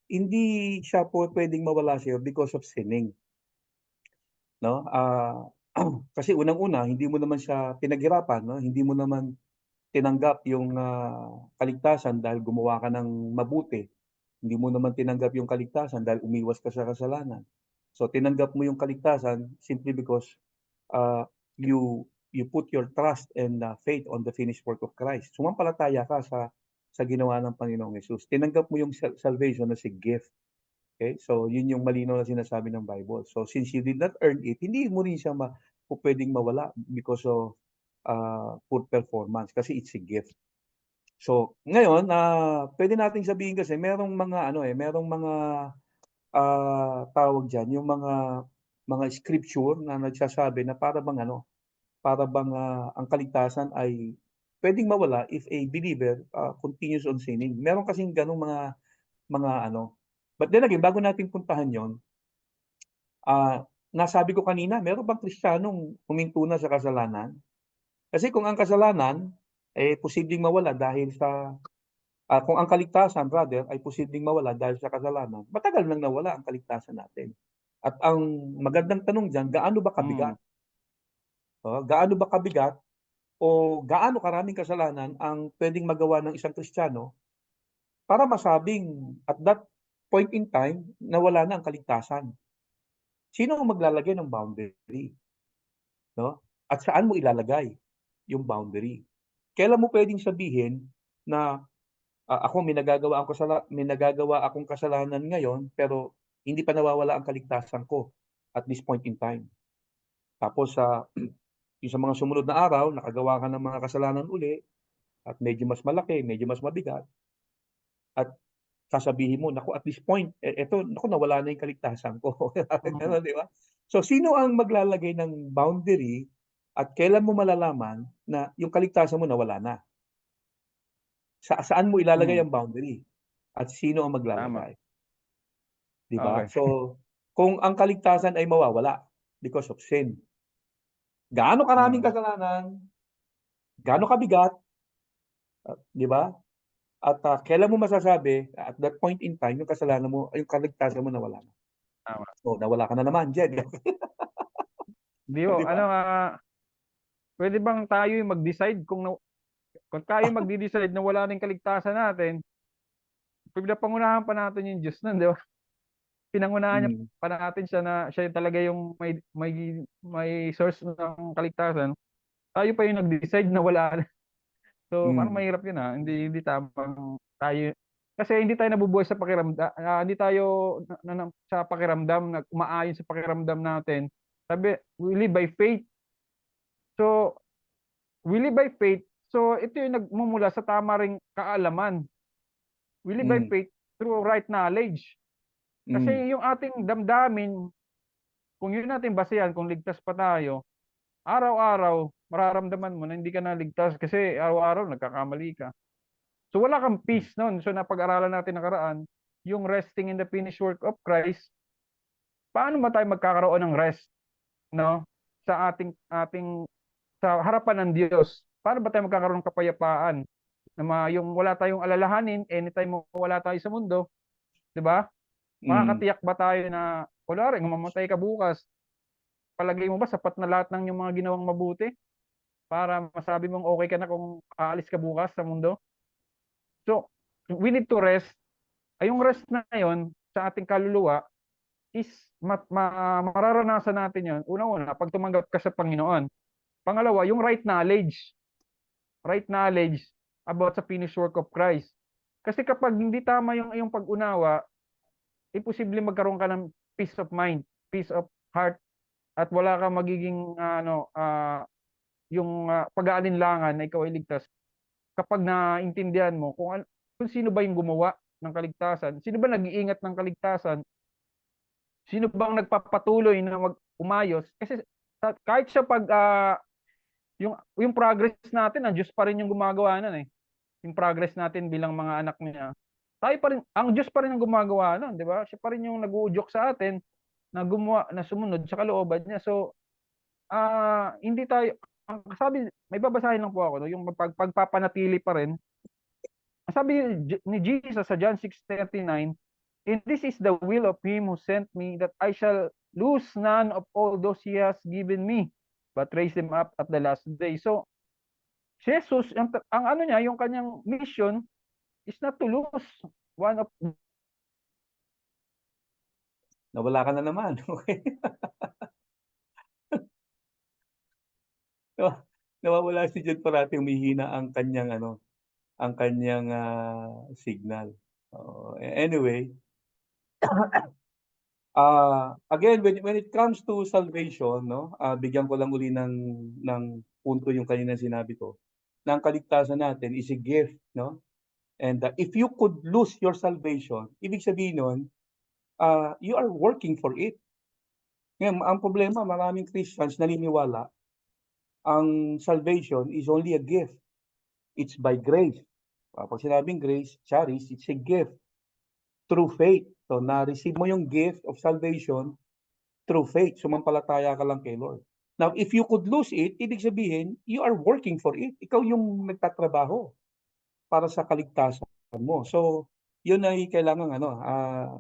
hindi siya po puwedeng mawala sa'yo because of sinning, 'no? Kasi unang-una hindi mo naman siya pinaghirapan, 'no, hindi mo naman tinanggap yung, kaligtasan dahil gumawa ka ng mabuti. Hindi mo naman tinanggap yung kaligtasan dahil umiwas ka sa kasalanan. So tinanggap mo yung kaligtasan simply because, uh, you put your trust and, faith on the finished work of Christ. Sumampalataya ka sa ginawa ng Panginoong Hesus. Tinanggap mo yung salvation as a gift, okey? So yun yung malinaw na sinasabi ng Bible. So since you did not earn it, hindi mo rin siya pupuwedeng mawala because of, poor performance kasi it's a gift. So, ngayon, puwede nating sabihin kasi merong mga ano, eh, merong mga, tawag diyan, yung mga scripture na nagsasabi na para bang ano, para bang, ang kaligtasan ay puwedeng mawala if a believer, continues on sinning. Meron kasing gano'ng mga ano, but then again, bago natin puntahan 'yon, nasabi ko kanina, meron bang Kristiyanong huminto na sa kasalanan? Kasi kung ang kasalanan posibleng mawala dahil sa kung ang kaligtasan rather ay posibleng mawala dahil sa kasalanan, matagal nang nawala ang kaligtasan natin. At ang magandang tanong diyan, gaano ba Mm. kabigat? Gaano ba kabigat o gaano karaming kasalanan ang pwedeng magawa ng isang Kristiyano para masabing at that point in time nawala na ang kaligtasan? Sino ang maglalagay ng boundary, no? At saan mo ilalagay yung boundary? Kailan mo pwedeng sabihin na ako may nagagawa akong kasalanan ngayon pero hindi pa nawawala ang kaligtasan ko at this point in time. Tapos yung sa mga sumunod na araw, nakagawa ka ng mga kasalanan uli at medyo mas malaki, medyo mas mabigat at sasabihin mo, naku, at this point, eto, naku, nawala na yung kaligtasan ko. Mm. Ganun, di ba? So, sino ang maglalagay ng boundary at kailan mo malalaman na yung kaligtasan mo nawala na? Saan mo ilalagay Mm. ang boundary? At sino ang Tama. maglalagay? Di ba? Okay. So, kung ang kaligtasan ay mawawala because of sin, gaano karaming Mm. kasalanan, gaano kabigat, di ba? At kailan mo masasabi, at that point in time, yung kasalanan mo, yung kaligtasan mo nawala na. Tama. So, nawala ka na naman, Jed. Di ho, Di ba? pwede bang tayo yung mag-decide kung tayo magdi-decide na wala na yung kaligtasan natin, pinapangunahan pa natin yung Diyos nun, di ba? Pinangunahan niya Mm. pa natin siya na siya talaga yung may source ng kaligtasan. Tayo pa yung nag-decide na wala na. So, parang Mm. mahirap yun ha. Hindi tamang tayo. Kasi hindi tayo nabubuhay sa pakiramdam. Hindi tayo sa pakiramdam, umaayon sa pakiramdam natin. Sabi, we live by faith. So, we live by faith. So, ito yung nagmumula sa tama ring kaalaman. We live by Mm. faith through right knowledge. Mm. Kasi yung ating damdamin, kung yun natin basehan, kung ligtas pa tayo, araw-araw, mararamdaman mo na hindi ka naligtas kasi araw-araw nagkakamali ka. So wala kang peace noon. So napag-aralan natin nakaraan, yung resting in the finished work of Christ, paano ba tayo magkakaroon ng rest, no? Sa ating sa harapan ng Diyos. Paano ba tayo magkakaroon ng kapayapaan? Yung wala tayong alalahanin anytime wala tayo sa mundo, 'di ba? Mm. Makakatiyak ba tayo na kunwari mamamatay ka bukas, palagay mo ba sapat na lahat ng yung mga ginawang mabuti para masabi mong okay ka na kung aalis ka bukas sa mundo? So, we need to rest. Ay yung rest na yon sa ating kaluluwa is mararanasan natin yon. Una-una, pag tumanggap ka sa Panginoon. Pangalawa, yung right knowledge about sa finished work of Christ. Kasi kapag hindi tama yung iyong pag-unawa, imposible magkaroon ka ng peace of mind, peace of heart, at wala kang magiging yung pag-aalinlangan na ikaw ay ligtas kapag naintindihan mo kung sino ba yung gumawa ng kaligtasan, sino ba nag-iingat ng kaligtasan, sino bang nagpapatuloy na umayos kasi kahit siya pag yung progress natin, ang Diyos pa rin yung gumagawa nun eh. Yung progress natin bilang mga anak niya. Tayo pa rin, ang Diyos pa rin ang gumagawa nun, di ba? Siya pa rin yung nag-uudyok sa atin na gumawa, na sumunod sa kalooban niya. So, hindi tayo, ang sabi, may babasahin lang po ako, no? Yung pagpapanatili pa rin. Ang sabi ni Jesus sa John 6:39, "And this is the will of him who sent me, that I shall lose none of all those he has given me, but raise them up at the last day." So, Jesus, ang ano niya, yung kanyang mission is not to lose one of. Nawala ka na naman. Okay. Nawawala si Jed parati humihina ang kanyang signal. Anyway, again, when it comes to salvation, no, bigyan ko lang uli ng punto yung kanina sinabi ko, na ang kaligtasan natin is a gift, no? And if you could lose your salvation, ibig sabihin nun, you are working for it. Ngayon, ang problema, maraming Christians naniniwala, ang salvation is only a gift. It's by grace. Pag sinabing grace, charis, it's a gift through faith. So, na-receive mo yung gift of salvation through faith. Sumampalataya ka lang kay Lord. Now, if you could lose it, ibig sabihin, you are working for it. Ikaw yung nagtatrabaho para sa kaligtasan mo. So, yun ay kailangan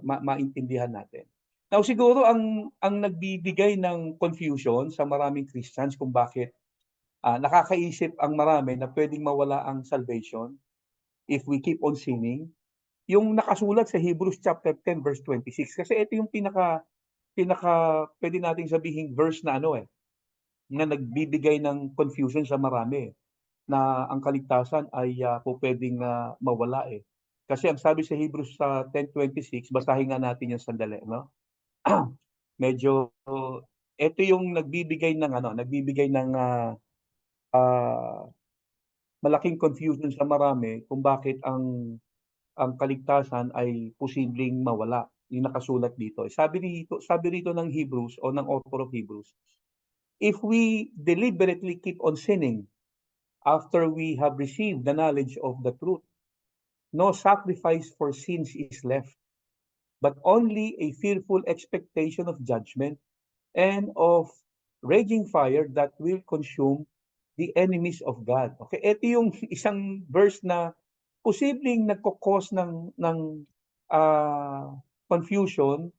maintindihan natin. Now, siguro ang nagbibigay ng confusion sa maraming Christians kung bakit nakakaisip ang marami na pwedeng mawala ang salvation if we keep on sinning, yung nakasulat sa Hebrews chapter 10 verse 26. Kasi ito yung pinaka pwede nating sabihin verse na na nagbibigay ng confusion sa marami na ang kaligtasan ay po pwedeng mawala eh. Kasi ang sabi sa Hebrews sa 10:26, basahin nga natin yung sandali, no? Medyo ito yung nagbibigay ng malaking confusion sa marami kung bakit ang kaligtasan ay posibleng mawala. Yung nakasulat dito. Sabi rito ng Hebrews o ng author of Hebrews, if we deliberately keep on sinning after we have received the knowledge of the truth, no sacrifice for sins is left, but only a fearful expectation of judgment and of raging fire that will consume the enemies of God. Okay, ito yung isang verse na posibleng nagko-cause ng confusion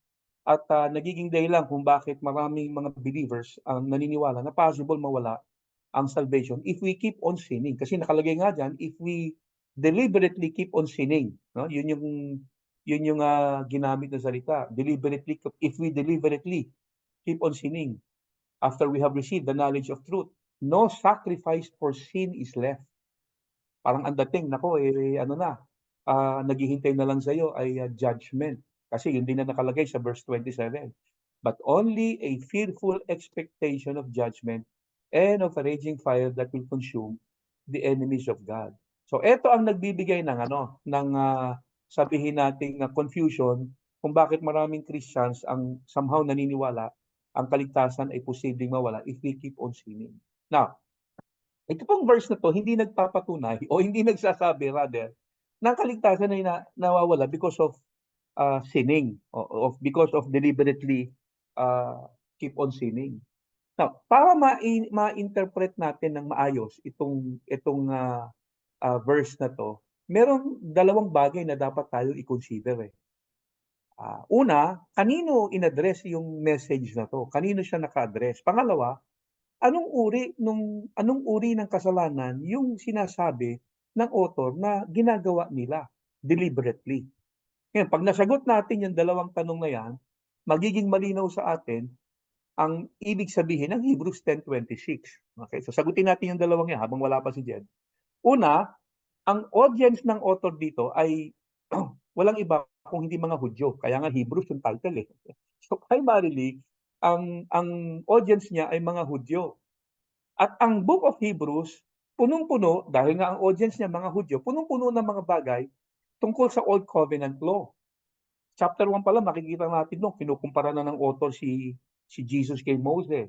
at nagiging dahilan kung bakit maraming mga believers ang naniniwala na possible mawala ang salvation if we keep on sinning. Kasi nakalagay nga diyan, if we deliberately keep on sinning, no? Yun yung ginamit na salita. Deliberately, if we deliberately keep on sinning after we have received the knowledge of truth, no sacrifice for sin is left. Parang ang dating, naghihintay na lang sa'yo ay judgment. Kasi yun din na nakalagay sa verse 27. But only a fearful expectation of judgment and of a raging fire that will consume the enemies of God. So ito ang nagbibigay ng sabihin nating confusion kung bakit maraming Christians ang somehow naniniwala ang kaligtasan ay posibleng mawala if we keep on sinning. Now, ito pong verse na to hindi nagpapatunay o hindi nagsasabi rather na ang kaligtasan ay nawawala because of sinning or because of deliberately keep on sinning. Now, para ma-interpret natin ng maayos itong verse na to, merong dalawang bagay na dapat tayo i-consider eh. Una, kanino in-address yung message na to? Kanino siya naka-address? Pangalawa, anong uri ng kasalanan yung sinasabi ng author na ginagawa nila deliberately? Ngayon, pag nasagot natin yung dalawang tanong na yan, magiging malinaw sa atin ang ibig sabihin ng Hebrews 10:26. Okay, so sagutin natin yung dalawang yan habang wala pa si Jed. Una, ang audience ng author dito ay walang iba kung hindi mga Hudyo. Kaya nga Hebrews yung title eh. So primarily, ang audience niya ay mga Hudyo. At ang Book of Hebrews, punong-puno, dahil nga ang audience niya mga Hudyo, punong-puno ng mga bagay tungkol sa Old Covenant Law. Chapter 1 pa lang, makikita natin nung kinukumpara na ng author si Jesus kay Moses.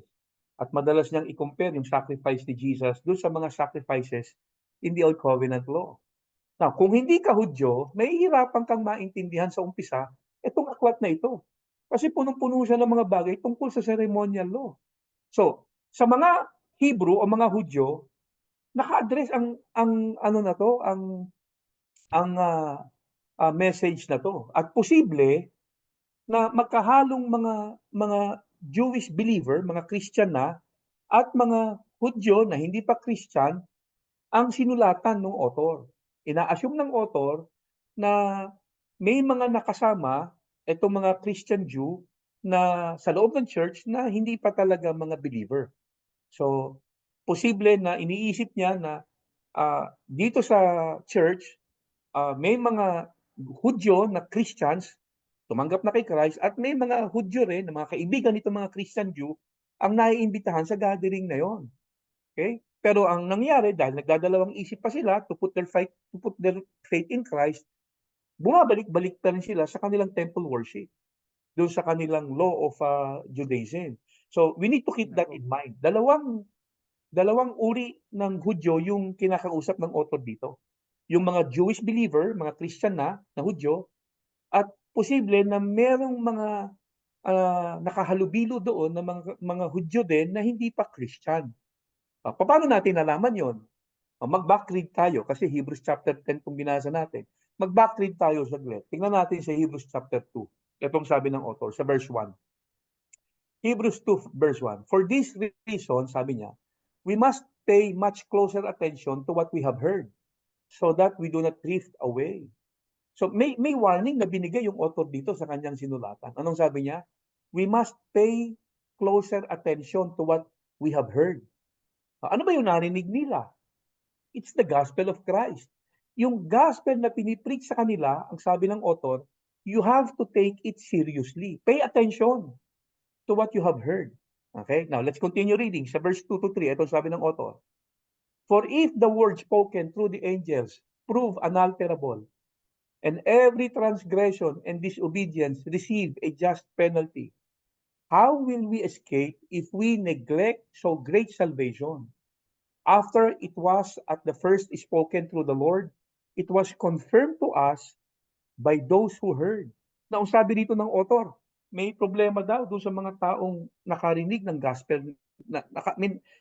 At madalas niyang i-compare yung sacrifice ni Jesus doon sa mga sacrifices in the Old Covenant Law. Now, kung hindi ka Hudyo, mahihirapan kang maintindihan sa umpisa itong aklat na ito. Kasi punong-puno siya ng mga bagay tungkol sa ceremonial law. So, sa mga Hebrew o mga Hudyo, naka-address ang message na to. At posible na magkahalong mga Jewish believer, mga Christian na, at mga Hudyo na hindi pa Christian ang sinulatan ng author. Ina-assume ng author na may mga nakasama itong mga Christian Jew na sa loob ng church na hindi pa talaga mga believer. So, posible na iniisip niya na dito sa church, may mga Hudyo na Christians tumanggap na kay Christ at may mga Hudyo rin, na mga kaibigan nito mga Christian Jew, ang naiimbitahan sa gathering na yon. Okay? Pero ang nangyari, dahil nagdadalawang isip pa sila to put their faith in Christ, bumabalik-balik pa rin sila sa kanilang temple worship, doon sa kanilang law of Judaism. So, we need to keep that in mind. Dalawang uri ng Hudyo yung kinakausap ng author dito. Yung mga Jewish believer, mga Christian na Hudyo, at posible na merong mga nakahalubilo doon ng mga Hudyo din na hindi pa Christian. Paano natin nalaman yon? Mag-backread tayo kasi Hebrews chapter 10 kung binasa natin. Mag-backread tayo saglit. Tingnan natin sa Hebrews chapter 2. Itong sabi ng author sa verse 1. Hebrews 2 verse 1. For this reason, sabi niya, we must pay much closer attention to what we have heard so that we do not drift away. So may warning na binigay yung author dito sa kanyang sinulatan. Anong sabi niya? We must pay closer attention to what we have heard. Ano ba yung narinig nila? It's the gospel of Christ. Yung gospel na pinipreach sa kanila, ang sabi ng author, you have to take it seriously. Pay attention to what you have heard. Okay? Now, let's continue reading. Sa verse 2 to 3, ito sabi ng author. For if the word spoken through the angels prove unalterable, and every transgression and disobedience receive a just penalty, how will we escape if we neglect so great salvation? After it was at the first spoken through the Lord, it was confirmed to us by those who heard. Na ang sabi dito ng author, may problema daw doon sa mga taong nakarinig ng gospel.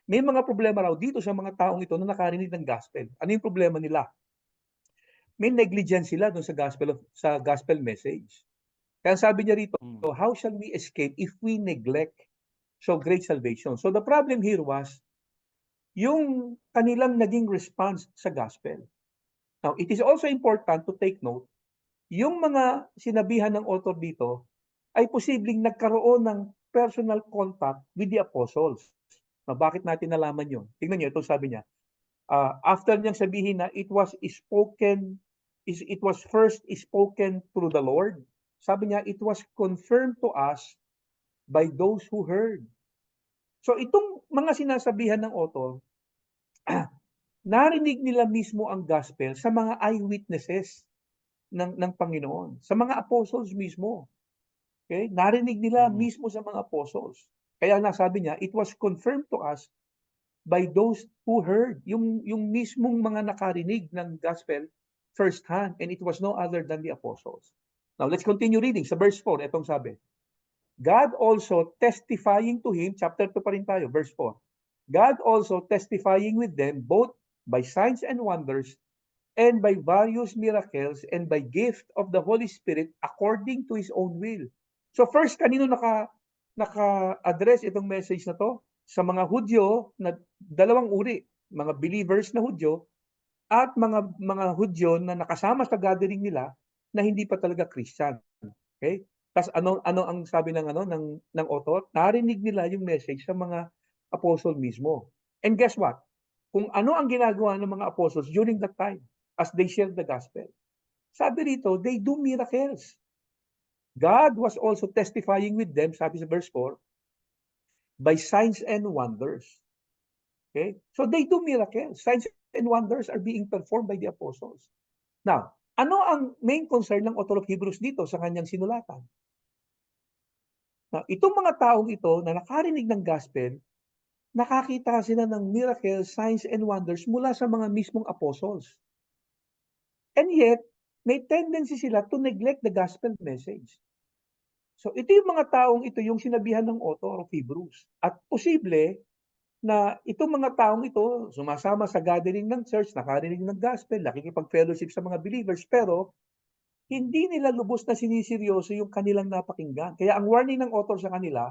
May mga problema raw dito sa mga taong ito na nakarinig ng gospel. Ano yung problema nila? May negligence sila doon sa gospel message. Kaya sabi niya rito, how shall we escape if we neglect so great salvation? So the problem here was yung kanilang naging response sa gospel. Now, it is also important to take note, yung mga sinabihan ng author dito ay posibleng nagkaroon ng personal contact with the apostles. Now, bakit natin nalaman yun? Tingnan niyo, ito sabi niya, after niyang sabihin na it was first spoken through the Lord, sabi niya, it was confirmed to us by those who heard. So itong mga sinasabihan ng author, narinig nila mismo ang gospel sa mga eyewitnesses ng Panginoon, sa mga apostles mismo. Okay? Narinig nila mismo sa mga apostles. Kaya nasabi niya, it was confirmed to us by those who heard. Yung mismong mga nakarinig ng gospel firsthand, and it was no other than the apostles. Now, let's continue reading. Sa verse 4, itong sabi, God also testifying to him, chapter 2 pa rin tayo, verse 4. God also testifying with them both by signs and wonders and by various miracles and by gift of the Holy Spirit according to His own will. So first, kanino naka-address itong message na to? Sa mga Hudyo na dalawang uri, mga believers na Hudyo at mga Hudyo na nakasama sa gathering nila na hindi pa talaga Christian. Okay? Tapos ano ang sabi ng author? Narinig nila yung message sa mga apostle mismo. And guess what? Kung ano ang ginagawa ng mga apostles during that time as they shared the gospel. Sabi rito, they do miracles. God was also testifying with them, sabi sa verse 4, by signs and wonders. Okay? So they do miracles. Signs and wonders are being performed by the apostles. Now, ano ang main concern ng author of Hebrews dito sa kanyang sinulatan? Now, itong mga taong ito na nakarinig ng gospel, nakakita sila ng miracles, signs, and wonders mula sa mga mismong apostles. And yet, may tendency sila to neglect the gospel message. So, ito yung mga taong ito yung sinabihan ng author of Hebrews. At posible na itong mga taong ito sumasama sa gathering ng church, nakarinig ng gospel, nakikipag-fellowship sa mga believers, pero hindi nila lubos na siniseryoso yung kanilang napakinggan. Kaya ang warning ng author sa kanila,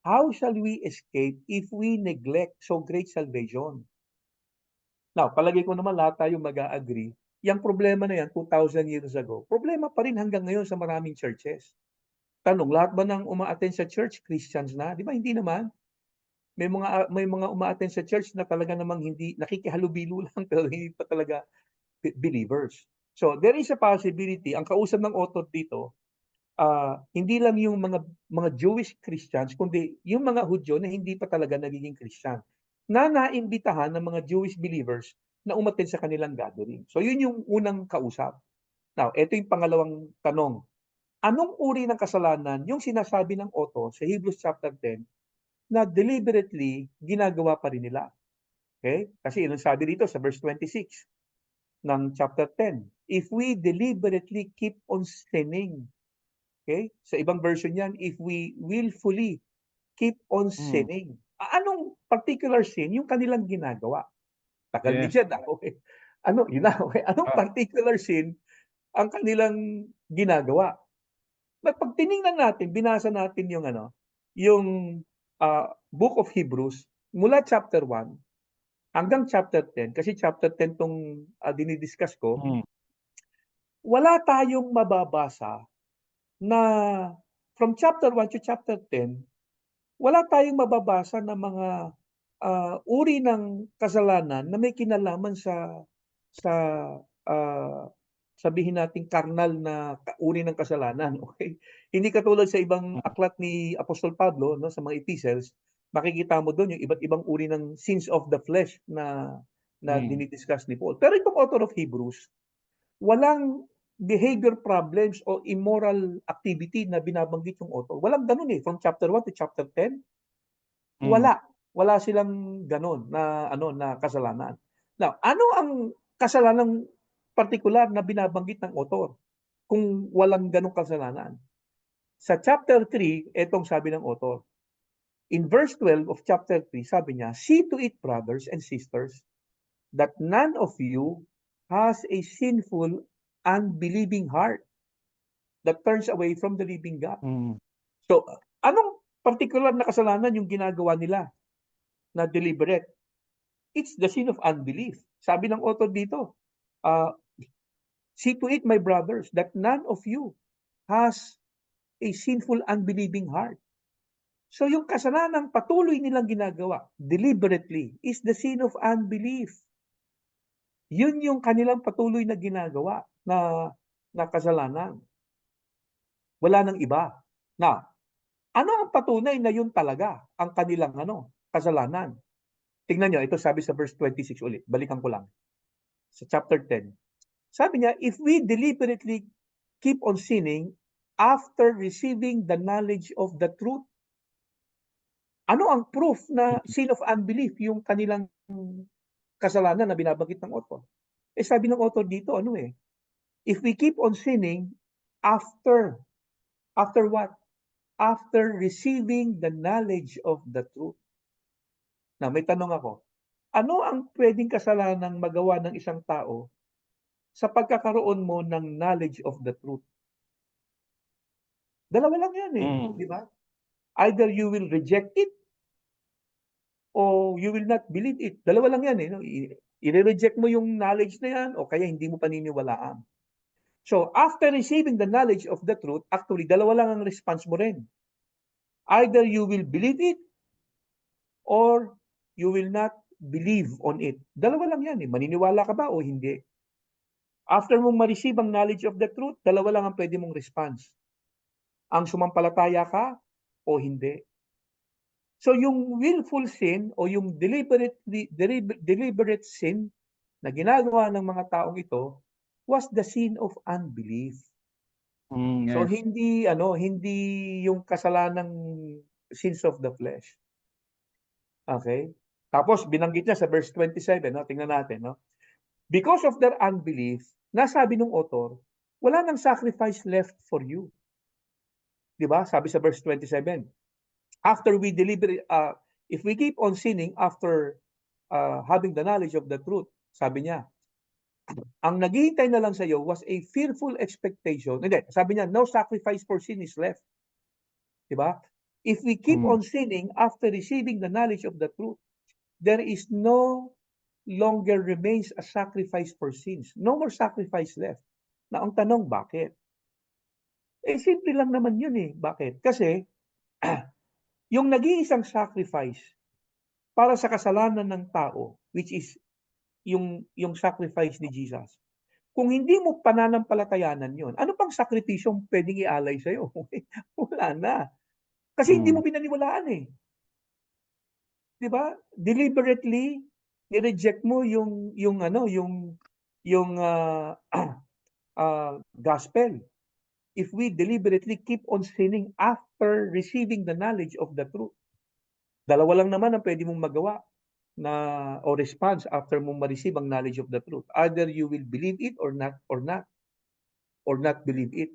how shall we escape if we neglect so great salvation? Now, palagay ko naman lahat tayo mag-a-agree, yung problema na yan 2,000 years ago, problema pa rin hanggang ngayon sa maraming churches. Tanong, lahat ba ng uma-attend sa church, Christians na? Di ba? Hindi naman. May mga uma-attend sa church na talaga namang hindi, nakikihalubilo lang, pero hindi pa talaga believers. So, there is a possibility, ang kausap ng author dito, hindi lang yung mga Jewish Christians, kundi yung mga Hudyo na hindi pa talaga nagiging Christian, na naimbitahan ng mga Jewish believers na umattend sa kanilang gathering. So, yun yung unang kausap. Now, ito yung pangalawang tanong. Anong uri ng kasalanan yung sinasabi ng author sa Hebrews chapter 10 na deliberately ginagawa pa rin nila? Okay? Kasi yun ang sabi dito sa verse 26 ng chapter 10. If we deliberately keep on sinning, Okay? Sa ibang version yan, if we willfully keep on sinning. Anong particular sin yung kanilang ginagawa? Tagal ni Yes. Jed, okay. Ano, yun na, okay. Anong particular sin ang kanilang ginagawa? Pag tiningnan natin, binasa natin yung yung Book of Hebrews mula chapter 1 hanggang chapter 10, kasi chapter 10 tong dinidiscuss ko, wala tayong mababasa na from chapter 1 to chapter 10, wala tayong mababasa na mga uri ng kasalanan na may kinalaman sa sabihin nating karnal na uri ng kasalanan, okay? Hindi katulad sa ibang aklat ni Apostol Pablo, no, sa mga epistles, makikita mo doon yung iba't ibang uri ng sins of the flesh na dinidiscuss ni Paul. Pero itong author of Hebrews, walang behavior problems o immoral activity na binabanggit yung author. Walang ganun eh. From chapter 1 to chapter 10, wala. Wala silang ganun na na kasalanan. Now, ano ang kasalanang partikular na binabanggit ng author kung walang ganung kasalanan? Sa chapter 3, etong sabi ng author. In verse 12 of chapter 3, sabi niya, "See to it, brothers and sisters, that none of you has a sinful, unbelieving heart that turns away from the living God." So, anong particular na kasalanan yung ginagawa nila na deliberate? It's the sin of unbelief. Sabi ng author dito, "See to it, my brothers, that none of you has a sinful, unbelieving heart." So yung kasalanang patuloy nilang ginagawa, deliberately, is the sin of unbelief. Yun yung kanilang patuloy na ginagawa na kasalanan. Wala nang iba. Now, ano ang patunay na yun talaga ang kanilang kasalanan? Tingnan nyo, ito sabi sa verse 26 ulit. Balikan ko lang. Sa chapter 10. Sabi niya, if we deliberately keep on sinning after receiving the knowledge of the truth, ano ang proof na sin of unbelief yung kanilang kasalanan na binabanggit ng author? Eh sabi ng author dito, if we keep on sinning after what? After receiving the knowledge of the truth. Na may tanong ako, ano ang pwedeng kasalanang magawa ng isang tao sa pagkakaroon mo ng knowledge of the truth? Dalawa lang yan di ba? Either you will reject it o you will not believe it. Dalawa lang yan no? I-reject mo yung knowledge na yan o kaya hindi mo paniniwalaan. So, after receiving the knowledge of the truth, actually, dalawa lang ang response mo rin. Either you will believe it or you will not believe on it. Dalawa lang yan maniniwala ka ba o hindi? After mong ma-receive ang knowledge of the truth, dalawa lang ang pwede mong response. Ang sumampalataya ka o hindi. So yung willful sin o yung deliberate sin na ginagawa ng mga taong ito was the sin of unbelief. So Yes. hindi yung kasalanang sins of the flesh. Okay? Tapos binanggit niya sa verse 27, tingnan natin, Because of their unbelief, nasabi ng author, wala nang sacrifice left for you. 'Di ba? Sabi sa verse 27. After we if we keep on sinning after having the knowledge of the truth, sabi niya, ang naghihintay na lang sa iyo was a fearful expectation. Hindi, sabi niya, no sacrifice for sin is left. 'Di ba? If we keep on sinning after receiving the knowledge of the truth, there is no longer remains a sacrifice for sins. No more sacrifice left. Na ang tanong, bakit? Simple lang naman yun Bakit? Kasi, yung nag-iisang sacrifice para sa kasalanan ng tao, which is yung sacrifice ni Jesus, kung hindi mo pananampalatayanan yun, ano pang sakripisyong pwedeng ialay sa'yo? Wala na. Kasi hindi mo pinaniwalaan Di ba? Deliberately, ni-reject mo yung gospel. If we deliberately keep on sinning after receiving the knowledge of the truth. Dalawa lang naman ang pwede mong magawa o response after mong ma-receive ang knowledge of the truth. Either you will believe it or not believe it.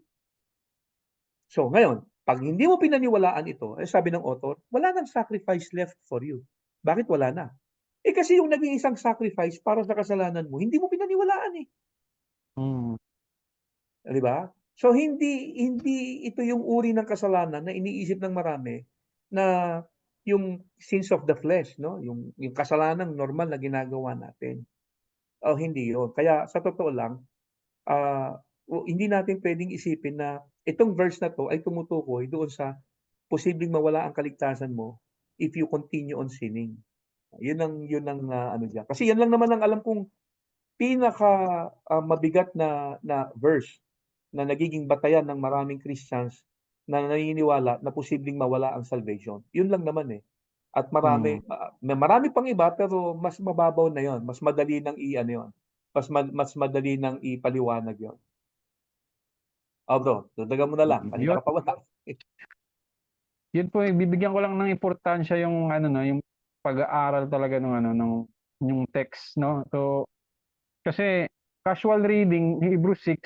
So ngayon, pag hindi mo pinaniwalaan ito, sabi ng author, wala nang sacrifice left for you. Bakit wala na? Kasi yung naging isang sacrifice para sa kasalanan mo, hindi mo pinaniwalaan eh. Mm. Di ba? So hindi ito yung uri ng kasalanan na iniisip ng marami na yung sins of the flesh, no? Yung kasalanang normal na ginagawa natin. Hindi 'yon. Kaya sa totoo lang, hindi natin pwedeng isipin na itong verse na 'to ay tumutukoy doon sa posibleng mawala ang kaligtasan mo if you continue on sinning. Yun ang ano diyan. Kasi yan lang naman ang alam kong pinaka mabigat na verse na nagiging batayan ng maraming Christians na naniniwala na posibleng mawala ang salvation. Yun lang naman eh. At Mm. marami pang iba pero mas mababaw na yon, mas madali nang i-ano yon. Mas madali nang ipaliwanag yon. Bro, dagdagan mo na lang. Kanina Yun, ka pa wala. yun po, bibigyan ko lang ng importansya yung ano no, yung pag-aaral talaga ng ano ng yung text, no. So kasi casual reading Hebrew 6,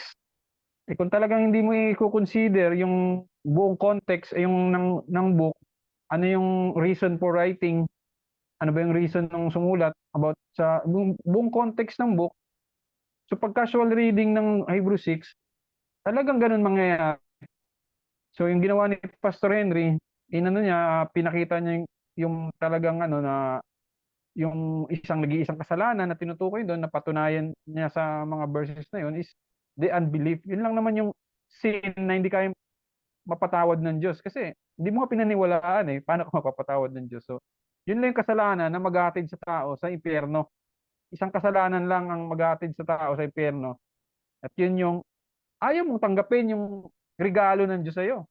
kung talagang hindi mo i-consider yung buong context yung ng book, ano yung reason for writing, ano ba yung reason ng sumulat about sa buong context ng book. So pag casual reading ng Hebrew 6, talagang ganun mangyayari. So yung ginawa ni Pastor Henry, inano niya, pinakita niya yung talagang ano na yung nag-iisang kasalanan na tinutukoy doon na patunayan niya sa mga verses na yun is the unbelief. Yun lang naman yung sin na hindi kaya mapatawad ng Diyos kasi hindi mo nga pinaniwalaan eh. Paano ka mapapatawad ng Diyos? So, yun lang yung kasalanan na maghatid sa tao sa impyerno. Isang kasalanan lang ang maghatid sa tao sa impyerno. At yun yung ayaw mong tanggapin yung regalo ng Diyos sa'yo.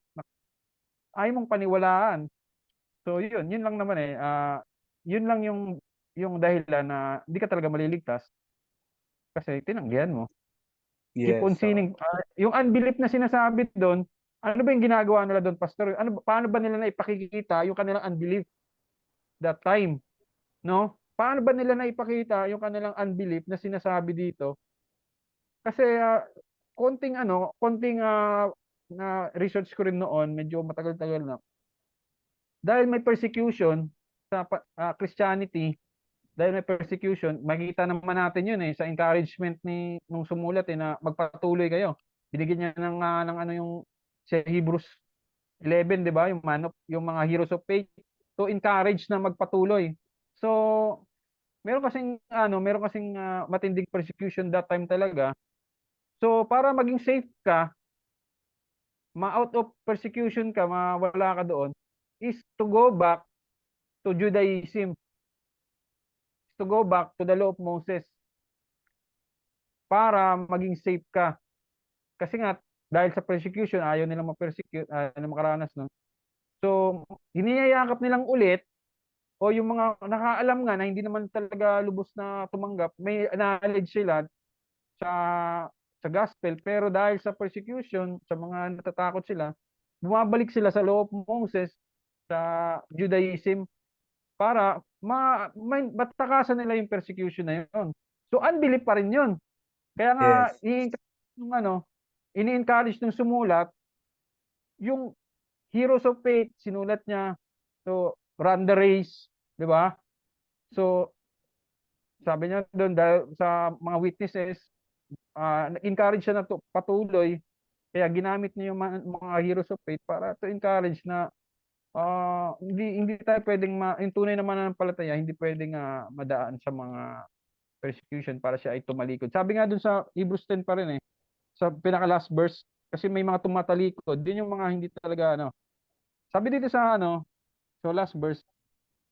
Ayaw mong paniwalaan. So yun lang naman eh. Yun lang yung dahilan na hindi ka talaga maliligtas kasi tinanggihan mo. Keep on Yes. sinning. Yung unbelief na sinasabi doon, ano ba yung ginagawa nila doon, Pastor? Paano ba nila na ipakikita yung kanilang unbelief that time? No? Paano ba nila na ipakita yung kanilang unbelief na sinasabi dito? Kasi konting na research ko rin noon, medyo matagal-tagal na. Dahil may persecution sa Christianity, dahil may persecution, makikita naman natin yun eh sa encouragement ni nung sumulat eh na magpatuloy kayo. Binigyan niya ng ano yung sa Hebrews 11, 'di ba? Yung mga heroes of faith to encourage na magpatuloy. So, meron kasing matinding persecution that time talaga. So, para maging safe ka, ma-out of persecution ka, mawala ka doon, is to go back to Judaism, to go back to the law of Moses para maging safe ka. Kasi nga, dahil sa persecution, ayaw nilang ma-persecute, ayaw nilang makaranas nun. So, hiniyayakap nilang ulit, o yung mga nakaalam nga na hindi naman talaga lubos na tumanggap, may knowledge sila sa gospel, pero dahil sa persecution, sa mga natatakot sila, bumabalik sila sa law of Moses, sa Judaism, para matakasan nila yung persecution na yun. So, unbelief pa rin yun. Kaya nga, Yes. yung ini-encourage ng sumulat, yung Heroes of Faith, sinulat niya, so, run the race, di ba? So, sabi niya doon, dahil sa mga witnesses, encourage siya na patuloy, kaya ginamit niya yung mga Heroes of Faith para to encourage na hindi tayo pwedeng yung tunay na mananampalataya, hindi pwedeng madaan sa mga persecution para siya ay tumalikod. Sabi nga doon sa Hebrews 10 pa rin eh, sa pinaka last verse, kasi may mga tumatalikod, din yung mga hindi talaga ano. Sabi dito sa so last verse,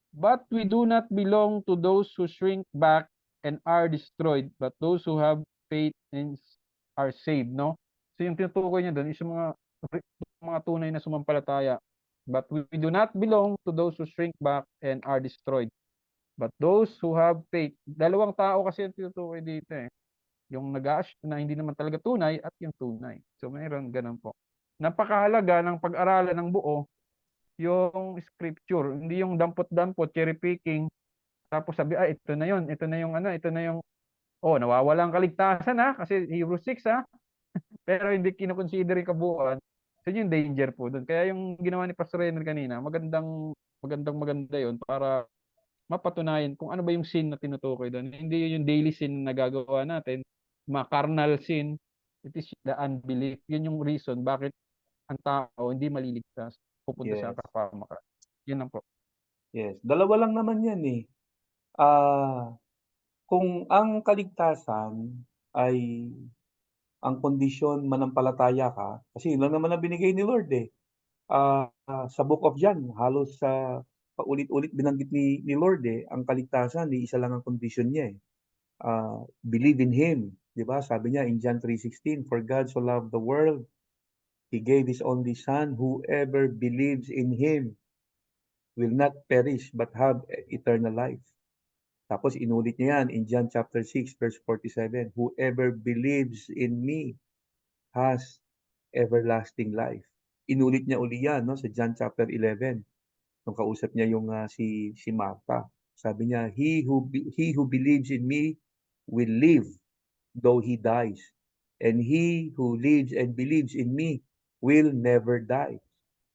but we do not belong to those who shrink back and are destroyed, but those who have faith and are saved, no? So yung tinutukoy niya doon is yung mga tunay na sumampalataya. But we do not belong to those who shrink back and are destroyed, but those who have faith. Dalawang tao kasi yung tinutukoy dito eh. Yung na hindi naman talaga tunay at yung tunay. So mayroon ganun po. Napakahalaga ng pag-aralan ng buo yung scripture, hindi yung dampot-dampot, cherry picking, tapos sabi, ito na yung nawawala ang kaligtasan kasi Hebrews 6 pero hindi kinoconsider yung kabuuan. So yun yung danger po doon. Kaya yung ginawa ni Pastor Renner kanina, maganda yun para mapatunayan kung ano ba yung sin na tinutukoy doon. Hindi yun yung daily sin na nagagawa natin, mga carnal sin, it is the unbelief. Yun yung reason bakit ang tao hindi maliligtas, pupunta sa Yes. kapahamakan. Yun lang po. Yes. Dalawa lang naman yan eh. Ah, kung ang kaligtasan ay ang kondisyon manampalataya ka, kasi yun lang naman ang binigay ni Lord eh. Sa Book of John, halos sa paulit-ulit binanggit ni Lord eh, ang kaligtasan, di isa lang ang kondisyon niya eh. Believe in Him. Di ba? Sabi niya in John 3:16, For God so loved the world, He gave His only Son, whoever believes in Him will not perish but have eternal life. Tapos inulit niya yan in John chapter 6 verse 47, Whoever believes in me has everlasting life. Inulit niya uli yan no, sa John chapter 11 nung kausap niya yung si Martha. Sabi niya, he who believes in me will live though he dies. And he who lives and believes in me will never die.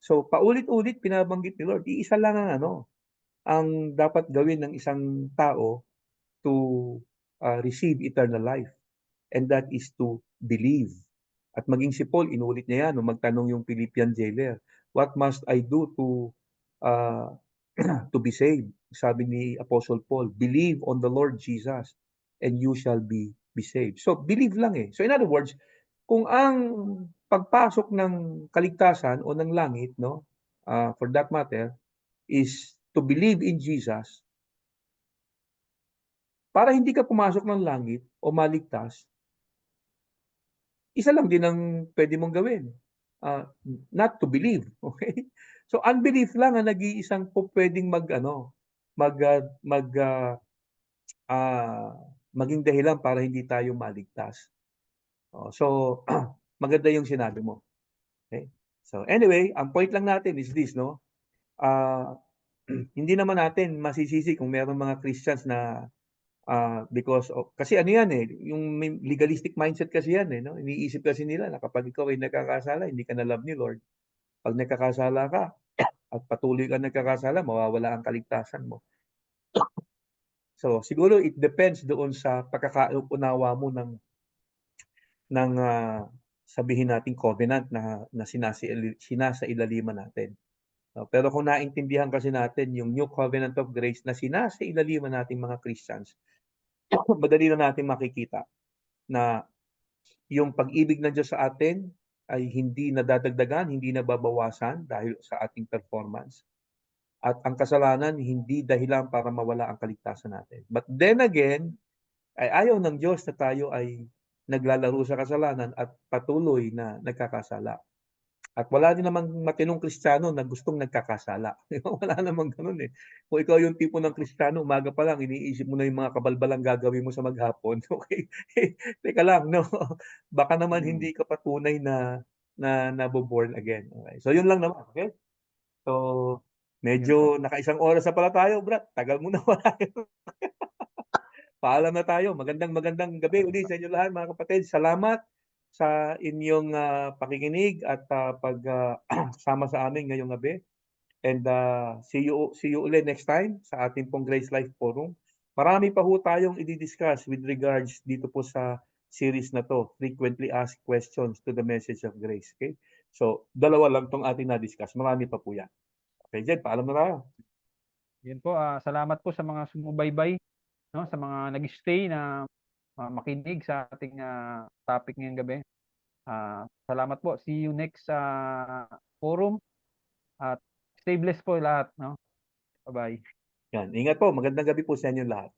So paulit-ulit pinabanggit ni Lord, iisa lang ang ang dapat gawin ng isang tao to receive eternal life. And that is to believe. At maging si Paul, inulit niya yan nung magtanong yung Philippian jailer, what must I do uh, to be saved? Sabi ni Apostle Paul, believe on the Lord Jesus and you shall be saved. So, believe lang eh. So, in other words, kung ang pagpasok ng kaligtasan o ng langit, no, for that matter, is to believe in Jesus, para hindi ka pumasok ng langit o maligtas, isa lang din ang pwede mong gawin. Not to believe. Okay? So unbelief lang ang nag-iisang po pwedeng mag mag maging dahilan para hindi tayo maligtas. So maganda yung sinabi mo. Okay? So anyway, ang point lang natin is this, no? Ah hindi naman natin masisisi kung meron mga Christians na because of, kasi ano yan eh, yung legalistic mindset kasi yan eh, no? Iniisip kasi nila na kapag ikaw ay nagkakasala, hindi ka na love ni Lord. Pag nagkakasala ka at patuloy ka nagkakasala, mawawala ang kaligtasan mo. So siguro it depends doon sa pagkakaunawa mo ng sabihin nating covenant na sinasa-ilaliman natin. Pero kung naintindihan kasi natin yung new covenant of grace na sinasa-ilaliman nating mga Christians, madali na natin makikita na yung pag-ibig ng Diyos sa atin ay hindi nadadagdagan, hindi nababawasan dahil sa ating performance. At ang kasalanan hindi dahilan para mawala ang kaligtasan natin. But then again, ay ayaw ng Diyos na tayo ay naglalaro sa kasalanan at patuloy na nagkakasala. At wala din namang matinong Kristiyano na gustong nagkakasala. Wala namang ganun eh. Kung ikaw yung tipo ng Kristiyano, umaga pa lang, iniisip mo na yung mga kabalbalang gagawin mo sa maghapon. Okay? Teka lang, no? Baka naman hindi ka patunay na nabo-born again. Okay? So, yun lang naman. Okay? So, Yun po. medyo naka-isang oras na pala tayo, Brad. Tagal mo na wala. Paalam na tayo. Magandang gabi uli sa inyo lahat, mga kapatid. Salamat sa inyong pakikinig at pagsama sa amin ngayong gabi. And see you ulit next time sa ating pong Grace Life Forum. Marami pa ho tayong i-discuss with regards dito po sa series na to, Frequently Asked Questions to the Message of Grace. Okay? So, dalawa lang tong ating na-discuss. Marami pa po yan. Okay, Jed, paalam na tayo. Yun po. Salamat po sa mga sumubaybay, no, sa mga nag-stay na makinig sa ating topic ngayong gabi. Salamat po. See you next forum at stay blessed po lahat, no? Bye-bye. Yan. Ingat po. Magandang gabi po sa inyo lahat.